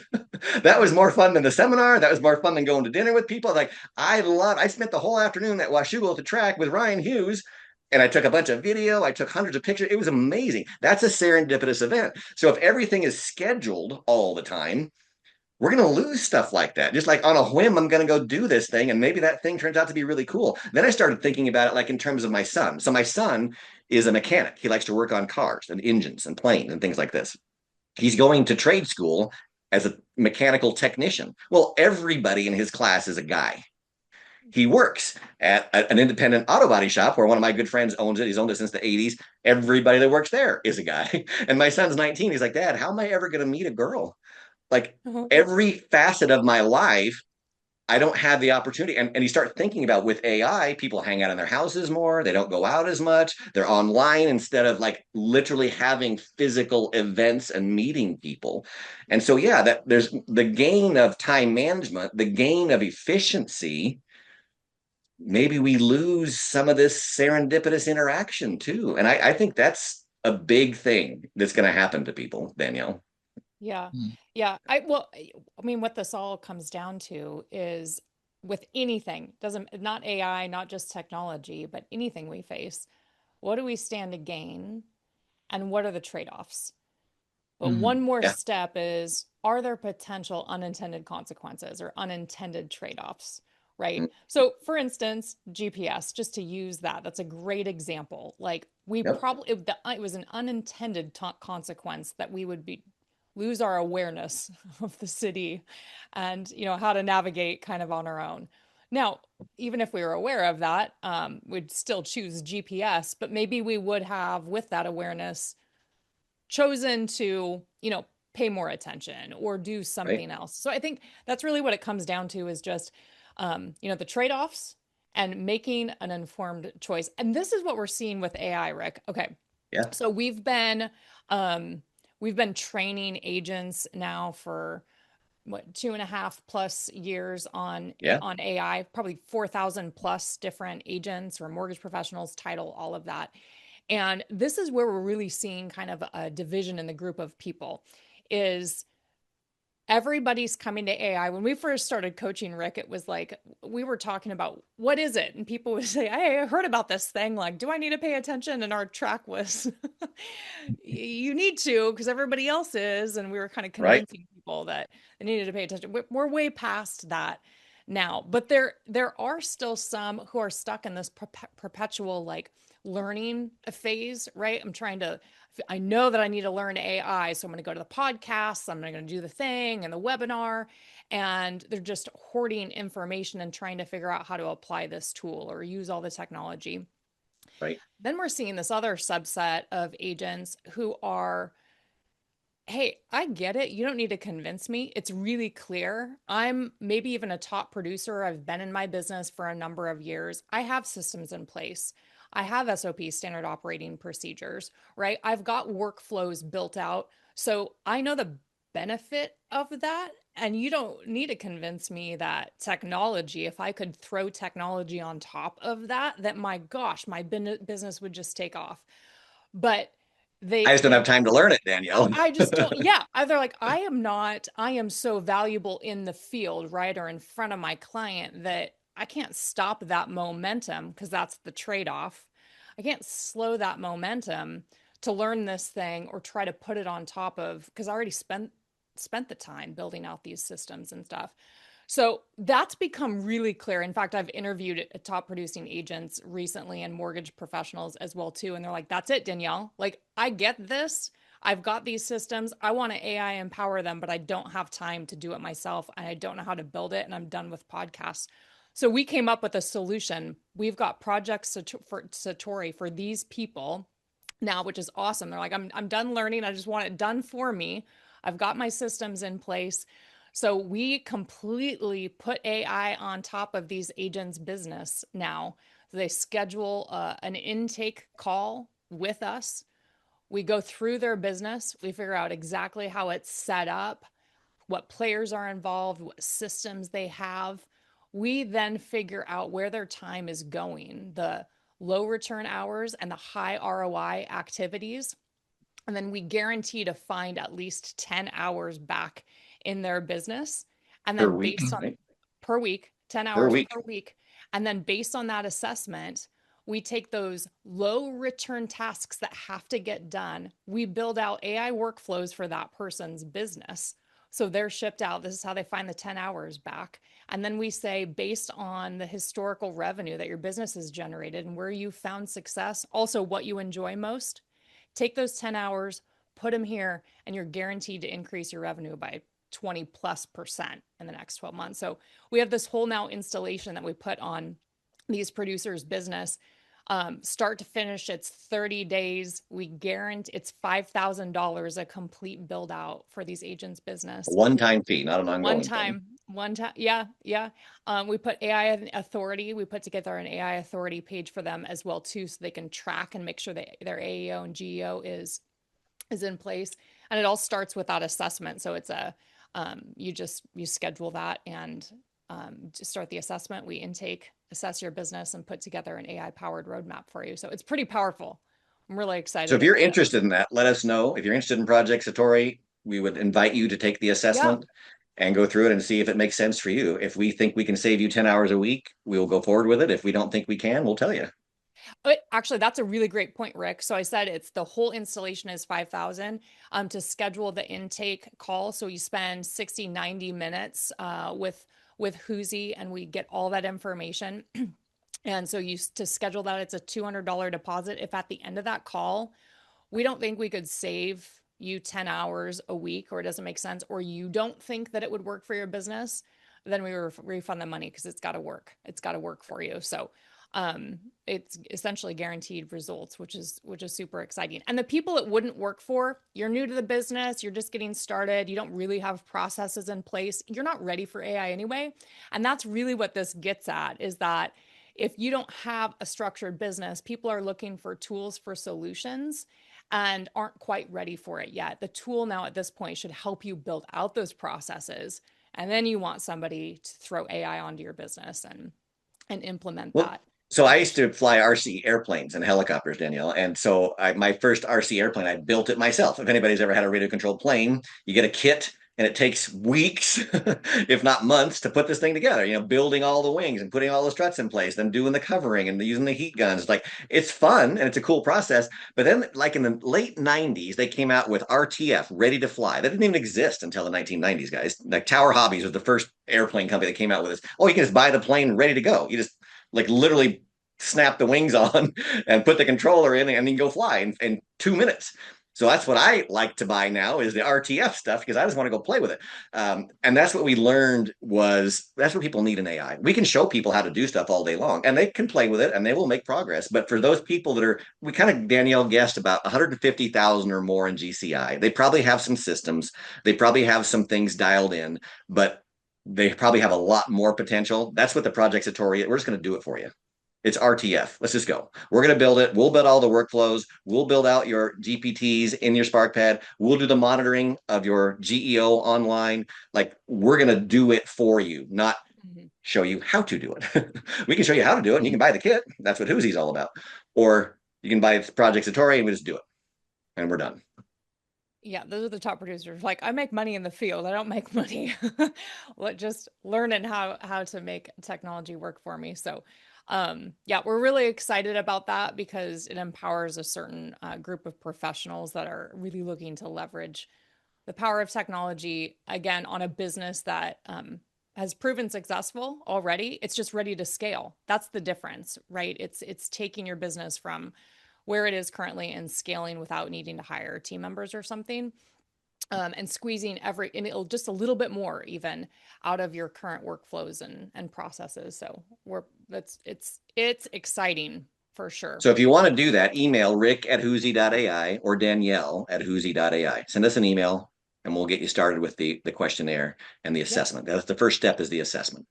That was more fun than the seminar. That was more fun than going to dinner with people. Like I spent the whole afternoon at Washougal at the track with Ryan Hughes, and I took a bunch of video. I took hundreds of pictures. It was amazing. That's a serendipitous event. So if everything is scheduled all the time, we're going to lose stuff like that. Just like on a whim, I'm going to go do this thing. And maybe that thing turns out to be really cool. Then I started thinking about it like in terms of my son. So my son is a mechanic. He likes to work on cars and engines and planes and things like this. He's going to trade school as a mechanical technician. Well, everybody in his class is a guy. He works at an independent auto body shop where one of my good friends owns it. He's owned it since the 80s. Everybody that works there is a guy. And my son's 19. He's like, Dad, how am I ever going to meet a girl? Like every facet of my life, I don't have the opportunity. And you start thinking about with AI, people hang out in their houses more. They don't go out as much. They're online instead of like literally having physical events and meeting people. And so, yeah, that there's the gain of time management, the gain of efficiency. Maybe we lose some of this serendipitous interaction too. And I think that's a big thing that's going to happen to people, Danielle. Yeah. Mm. Yeah. I mean, what this all comes down to is with anything, doesn't not AI, not just technology, but anything we face, what do we stand to gain and what are the trade-offs? But Mm. one more Yeah. step is, are there potential unintended consequences or unintended trade-offs? Right. So, for instance, GPS, just to use that, that's a great example. Like we Yep. probably, it was an unintended consequence that we would lose our awareness of the city and, how to navigate kind of on our own. Now, even if we were aware of that, we'd still choose GPS, but maybe we would have, with that awareness, chosen to, pay more attention or do Right. something else. So I think that's really what it comes down to is just, the trade-offs and making an informed choice. And this is what we're seeing with AI, Rick. Okay. Yeah. So we've been training agents now for what 2.5+ years Yeah. on AI, probably 4,000 plus different agents or mortgage professionals, title, all of that. And this is where we're really seeing kind of a division in the group of people is everybody's coming to AI. When we first started coaching, Rick, it was like we were talking about what is it? And people would say, hey, I heard about this thing. Like, do I need to pay attention? And our track was, you need to, because everybody else is. And we were kind of Right. convincing people that they needed to pay attention. We're way past that now. But there are still some who are stuck in this perpetual like learning phase, right? I know that I need to learn AI, so I'm going to go to the podcast, I'm going to do the thing and the webinar, and they're just hoarding information and trying to figure out how to apply this tool or use all the technology. Right. Then we're seeing this other subset of agents who are, hey, I get it. You don't need to convince me. It's really clear. I'm maybe even a top producer. I've been in my business for a number of years. I have systems in place. I have SOP, standard operating procedures, right? I've got workflows built out. So I know the benefit of that. And you don't need to convince me that technology, if I could throw technology on top of that, that my gosh, my business would just take off. But they I just don't have time to learn it, Danielle. I just don't, yeah. They're like, I am so valuable in the field, right? Or in front of my client that I can't stop that momentum because that's the trade-off. I can't slow that momentum to learn this thing or try to put it on top of, because I already spent the time building out these systems and stuff. So that's become really clear. In fact, I've interviewed top producing agents recently and mortgage professionals as well too. And they're like, that's it, Danielle. Like, I get this. I've got these systems. I want to AI empower them, but I don't have time to do it myself. And I don't know how to build it. And I'm done with podcasts. So we came up with a solution. We've got projects for Satori for these people now, which is awesome. They're like, I'm done learning. I just want it done for me. I've got my systems in place. So we completely put AI on top of these agents' business now. They schedule an intake call with us. We go through their business. We figure out exactly how it's set up, what players are involved, what systems they have. We then figure out where their time is going, the low return hours and the high ROI activities. And then we guarantee to find at least 10 hours back in their business. And Per then week, based on right? per week, 10 Per hours week. per week. And then based on that assessment, we take those low return tasks that have to get done. We build out AI workflows for that person's business. So they're shipped out. This is how they find the 10 hours back. And then we say, based on the historical revenue that your business has generated and where you found success, also what you enjoy most, take those 10 hours, put them here, and you're guaranteed to increase your revenue by 20+% in the next 12 months. So we have this whole now installation that we put on these producers' business. Start to finish, it's 30 days. We guarantee it's $5,000 a complete build out for these agents' business. One-time fee, not an ongoing thing. One time. Yeah. Yeah. We put AI authority. We put together an AI authority page for them as well too, so they can track and make sure that their AEO and GEO is in place. And it all starts with that assessment. So it's you schedule that and just start the assessment. We assess your business and put together an AI powered roadmap for you. So it's pretty powerful. I'm really So excited if you're about it. interested in that, let us know. If you're interested in Project Satori, we would invite you to take the Yeah. assessment and go through it and see if it makes sense for you. If we think we can save you 10 hours a week, we will go forward with it. If we don't think we can, we'll tell you. Actually, that's a really great point, Rick. So I said it's the whole installation is 5,000 to schedule the intake call. So you spend 60, 90 minutes with Huzi and we get all that information. And so to schedule that, it's a $200 deposit. If at the end of that call, we don't think we could save you 10 hours a week or it doesn't make sense, or you don't think that it would work for your business, then we refund the money because it's got to work. It's got to work for you. So it's essentially guaranteed results, which is super exciting. And the people it wouldn't work for, you're new to the business, you're just getting started, you don't really have processes in place, you're not ready for AI anyway. And that's really what this gets at, is that if you don't have a structured business, people are looking for tools for solutions and aren't quite ready for it yet. The tool now at this point should help you build out those processes. And then you want somebody to throw AI onto your business and implement Well, that. so I used to fly RC airplanes and helicopters, Danielle. And so my first RC airplane, I built it myself. If anybody's ever had a radio controlled plane, you get a kit and it takes weeks, if not months, to put this thing together, building all the wings and putting all the struts in place, then doing the covering and using the heat guns. It's fun and it's a cool process. But then, like in the late 90s, they came out with RTF, ready to fly. That didn't even exist until the 1990s, guys. Like Tower Hobbies was the first airplane company that came out with this. Oh, you can just buy the plane ready to go. You just like literally snap the wings on and put the controller in and then go fly in 2 minutes. So that's what I like to buy now is the RTF stuff because I just want to go play with it. And that's what we learned that's what people need in AI. We can show people how to do stuff all day long and they can play with it and they will make progress. But for those people that we kind of, Danielle guessed about 150,000 or more in GCI, they probably have some systems. They probably have some things dialed in, but they probably have a lot more potential. That's what the Project Satori, we're just going to do it for you. It's RTF. Let's just go. We're going to build it. We'll build all the workflows. We'll build out your GPTs in your SparkPad. We'll do the monitoring of your GEO online. Like we're going to do it for you, not show you how to do it. We can show you how to do it and you can buy the kit. That's what Huzi's all about. Or you can buy Project Satori and we just do it. and we're done. Yeah, those are the top producers. Like, I make money in the field. I don't make money just learning how to make technology work for me. So, yeah, we're really excited about that because it empowers a certain group of professionals that are really looking to leverage the power of technology again on a business that has proven successful already. It's just ready to scale. That's the difference, right? It's taking your business from where it is currently and scaling without needing to hire team members or something, and squeezing and it'll just a little bit more even out of your current workflows and processes. So it's exciting for sure. So if you want to do that, email rick@huzi.ai or Danielle@huzi.ai. Send us an email and we'll get you started with the questionnaire and the assessment. That's the first step, is the assessment.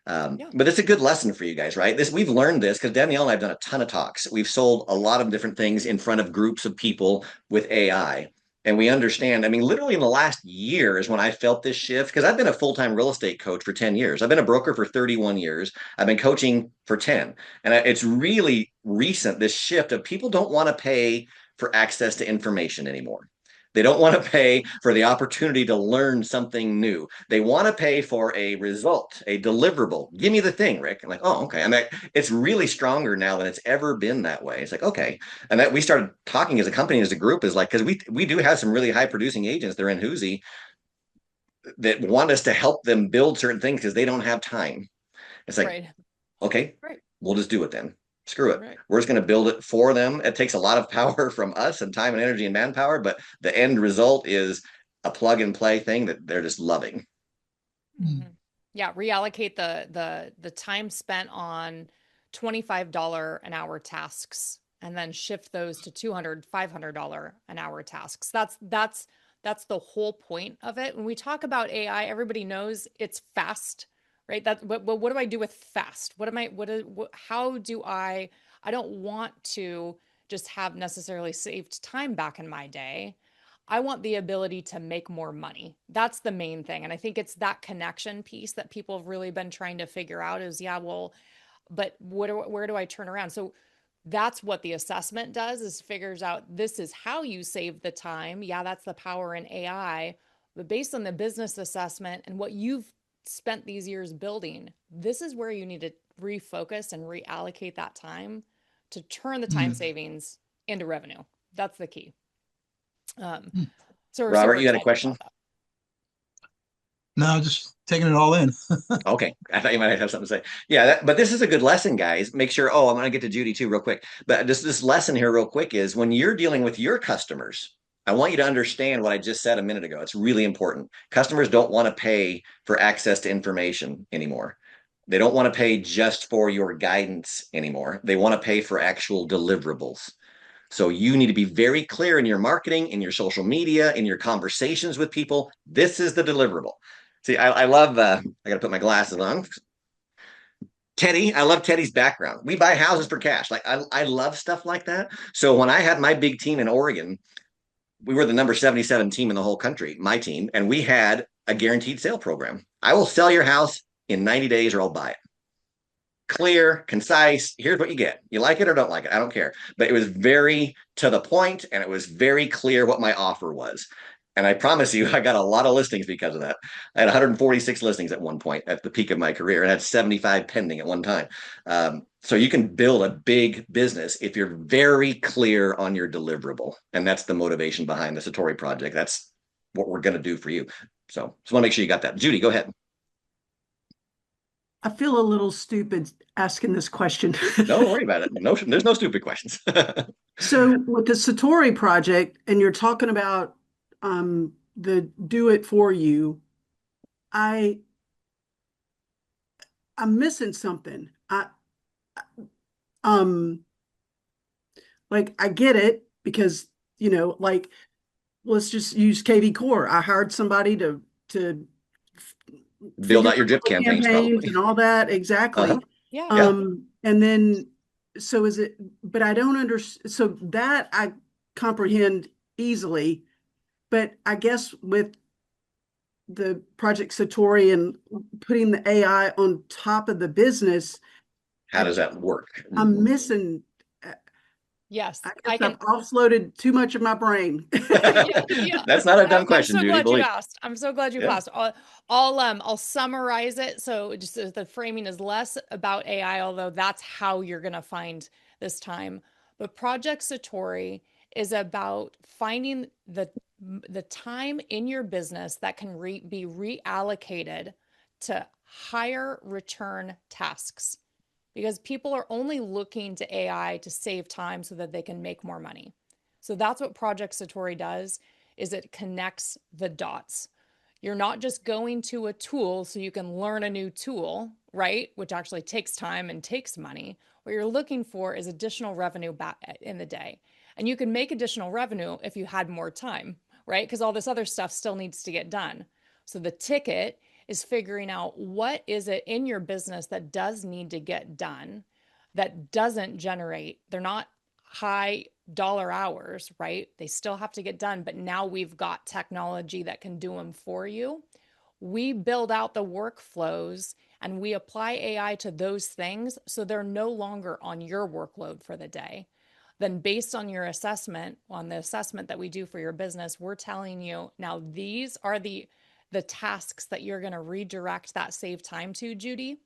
But it's a good lesson for you guys, right? We've learned this because Danielle and I have done a ton of talks. We've sold a lot of different things in front of groups of people with AI. And we understand, I mean, literally in the last year is when I felt this shift, because I've been a full-time real estate coach for 10 years. I've been a broker for 31 years. I've been coaching for 10. And it's really recent, this shift of people don't want to pay for access to information anymore. They don't want to pay for the opportunity to learn something new. They want to pay for a result, a deliverable. Give me the thing, Rick. I'm like, oh, okay. I mean, it's really stronger now than it's ever been that way. It's like, okay. And that we started talking as a company, as a group, is like, because we do have some really high producing agents. They're in Huzi that want us to help them build certain things because they don't have time. It's like, Right. okay, Right. we'll just do it then. Screw it. Right. We're just going to build it for them. It takes a lot of power from us and time and energy and manpower, but the end result is a plug and play thing that they're just loving. Mm-hmm. Yeah, reallocate the time spent on $25 an hour tasks and then shift those to $200, $500 an hour tasks. That's the whole point of it. When we talk about AI, everybody knows it's fast, right? But what do I do with fast? How do I don't want to just have necessarily saved time back in my day. I want the ability to make more money. That's the main thing. And I think it's that connection piece that people have really been trying to figure out is, yeah, well, but where do I turn around? So that's what the assessment does, is figures out this is how you save the time. Yeah, that's the power in AI. But based on the business assessment and what you've spent these years building, this is where you need to refocus and reallocate that time to turn the time savings into revenue. That's the key. So we're Robert, super you had a excited question? about that. No, just taking it all in. Okay. I thought you might have something to say. Yeah, but this is a good lesson, guys. Make sure, I'm going to get to Judy too real quick. But this lesson here real quick is when you're dealing with your customers, I want you to understand what I just said a minute ago. It's really important. Customers don't want to pay for access to information anymore. They don't want to pay just for your guidance anymore. They want to pay for actual deliverables. So you need to be very clear in your marketing, in your social media, in your conversations with people. This is the deliverable. See, I love, I got to put my glasses on. Teddy, I love Teddy's background. We buy houses for cash. Like I love stuff like that. So when I had my big team in Oregon, we were the number 77 team in the whole country, my team, and we had a guaranteed sale program. I will sell your house in 90 days or I'll buy it. Clear, concise. Here's what you get. You like it or don't like it. I don't care. But it was very to the point and it was very clear what my offer was. And I promise you, I got a lot of listings because of that. I had 146 listings at one point at the peak of my career and had 75 pending at one time. So you can build a big business if you're very clear on your deliverable. And that's the motivation behind the Satori project. That's what we're going to do for you. So just want to make sure you got that. Judy, go ahead. I feel a little stupid asking this question. Don't worry about it. No, there's no stupid questions. So with the Satori project, and you're talking about the do it for you, I'm missing something. Like I get it because like let's just use KV Core. I hired somebody to Build out your drip campaigns, probably. and all that. Exactly. Yeah. And then so is it, but I don't understand. So that I comprehend easily, but I guess with the Project Satori and putting the AI on top of the business, How does that work? I'm missing. Yes, I I guess I've can. offloaded too much of my brain. Yeah, yeah. That's not a dumb I'm question, so Judy. glad you Believe. asked. I'm so glad you Yeah. asked. I'll summarize it. So just the framing is less about AI, although that's how you're going to find this time. But Project Satori is about finding the time in your business that can be reallocated to higher return tasks, because people are only looking to AI to save time so that they can make more money. So that's what Project Satori does, is it connects the dots. You're not just going to a tool so you can learn a new tool, right? Which actually takes time and takes money. What you're looking for is additional revenue back in the day. And you can make additional revenue if you had more time, right? Because all this other stuff still needs to get done. So the ticket is figuring out what is it in your business that does need to get done, that doesn't generate, they're not high dollar hours, right? They still have to get done, but now we've got technology that can do them for you. We build out the workflows and we apply AI to those things so they're no longer on your workload for the day. Then, based on your assessment, on the assessment that we do for your business, we're telling you now these are the tasks that you're going to redirect that save time to, Judy,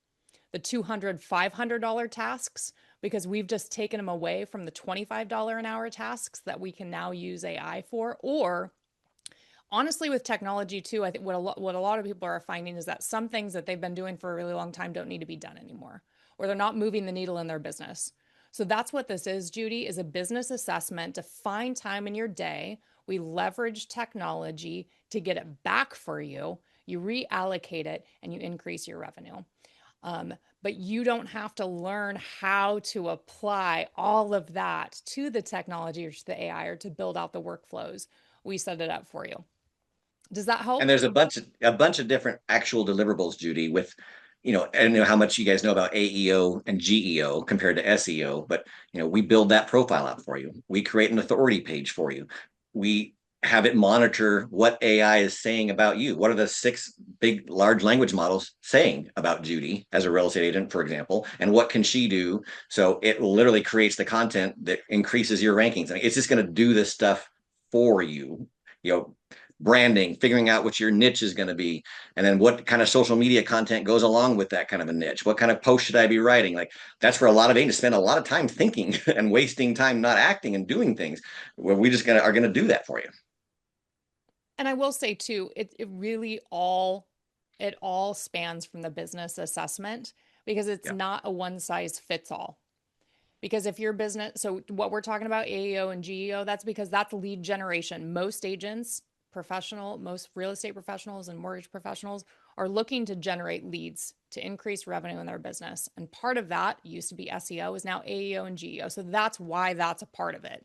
the $200, $500 tasks, because we've just taken them away from the $25 an hour tasks that we can now use AI for. Or honestly, with technology too, I think what a lot of people are finding is that some things that they've been doing for a really long time don't need to be done anymore, or they're not moving the needle in their business. So that's what this is, Judy, is a business assessment to find time in your day. We leverage technology to get it back for you. You reallocate it and you increase your revenue. But you don't have to learn how to apply all of that to the technology or to the AI or to build out the workflows. We set it up for you. Does that And help? there's a bunch of different actual deliverables, Judy, with, I don't know how much you guys know about AEO and GEO compared to SEO, but we build that profile out for you. We create an authority page for you. We have it monitor what AI is saying about you. What are the 6 big large language models saying about Judy as a real estate agent, for example, and what can she do? So it literally creates the content that increases your rankings. I mean, it's just going to do this stuff for you. You know, branding, figuring out what your niche is going to be, and then what kind of social media content goes along with that kind of a niche. What kind of post should I be writing? Like, that's where a lot of agents spend a lot of time thinking and wasting time not acting and doing things. Where we just are gonna do that for you. And I will say too, it really all spans from the business assessment, because it's Yeah. not a one size fits all. Because if your business, so what we're talking about, AEO and GEO, that's because that's lead generation. Most agents, most real estate professionals and mortgage professionals are looking to generate leads to increase revenue in their business. And part of that used to be SEO, is now AEO and GEO. So that's why that's a part of it,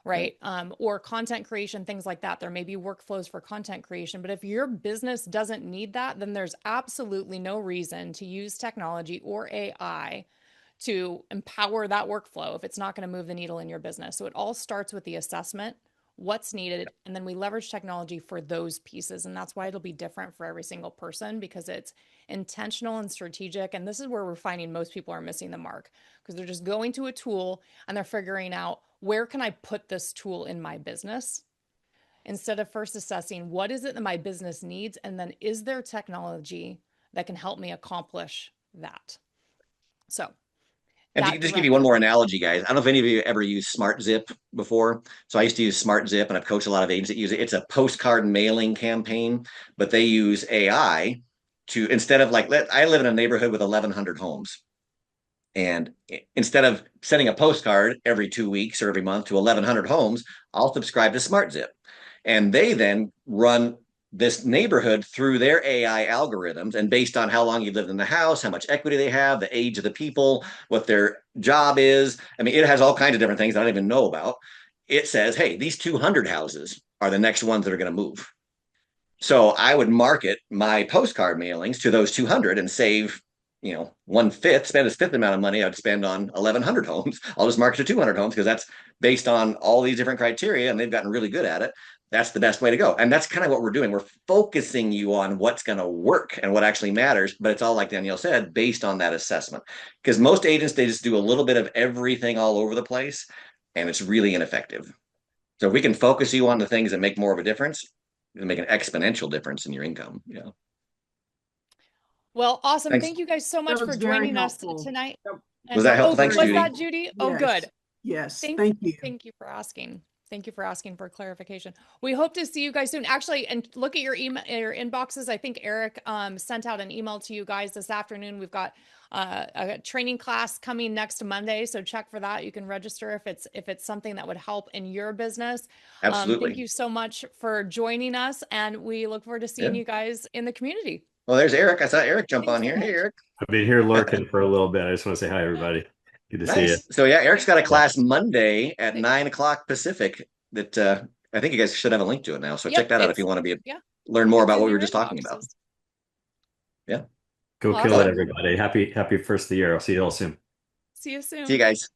right? Or content creation, things like that. There may be workflows for content creation, but if your business doesn't need that, then there's absolutely no reason to use technology or AI to empower that workflow if it's not going to move the needle in your business. So it all starts with the assessment, what's needed, and then we leverage technology for those pieces. And that's why it'll be different for every single person, because it's intentional and strategic. And this is where we're finding most people are missing the mark, because they're just going to a tool and they're figuring out, where can I put this tool in my business? Instead of first assessing, what is it that my business needs? And then, is there technology that can help me accomplish that? So And to that just give you one direction. more analogy, guys, I don't know if any of you ever used Smart Zip before. So I used to use Smart Zip, and I've coached a lot of agents that use it. It's a postcard mailing campaign, but they use AI to, instead of like, I live in a neighborhood with 1,100 homes. And instead of sending a postcard every 2 weeks or every month to 1,100 homes, I'll subscribe to SmartZip. And they then run this neighborhood through their AI algorithms. And based on how long you've lived in the house, how much equity they have, the age of the people, what their job is. I mean, it has all kinds of different things I don't even know about. It says, hey, these 200 houses are the next ones that are going to move. So I would market my postcard mailings to those 200 and save, 1/5, spend a fifth amount of money I'd spend on 1,100 homes. I'll just market to 200 homes because that's based on all these different criteria, and they've gotten really good at it. That's the best way to go. And that's kind of what we're doing. We're focusing you on what's going to work and what actually matters. But it's all, like Danielle said, based on that assessment. Because most agents, they just do a little bit of everything all over the place. and it's really ineffective. So if we can focus you on the things that make more of a difference, it'll make an exponential difference in your income. Yeah. Well, awesome. Thanks. Thank you guys so much That for was very joining us helpful. tonight. Was that helpful? Thanks, was Judy. that Judy? Oh, good. Yes. Thank you. Thank you for asking. Thank you for asking for clarification. We hope to see you guys soon. Actually, and look at your email, your inboxes. I think Eric sent out an email to you guys this afternoon. We've got a training class coming next Monday, so check for that. You can register if it's something that would help in your business. Absolutely. Thank you so much for joining us, and we look forward to seeing you guys in the community. Well, there's Eric. I saw Eric jump Thanks on here. so Hey, Eric. I've been here lurking for a little bit. I just want to say hi, everybody. Good to see you. So yeah, Eric's got a class Monday at 9 o'clock Pacific that I think you guys should have a link to it now. So check that out if you want to learn more about what we were just talking about. Yeah. Go kill it, everybody. Happy first of the year. I'll see you all soon. See you soon. See you guys.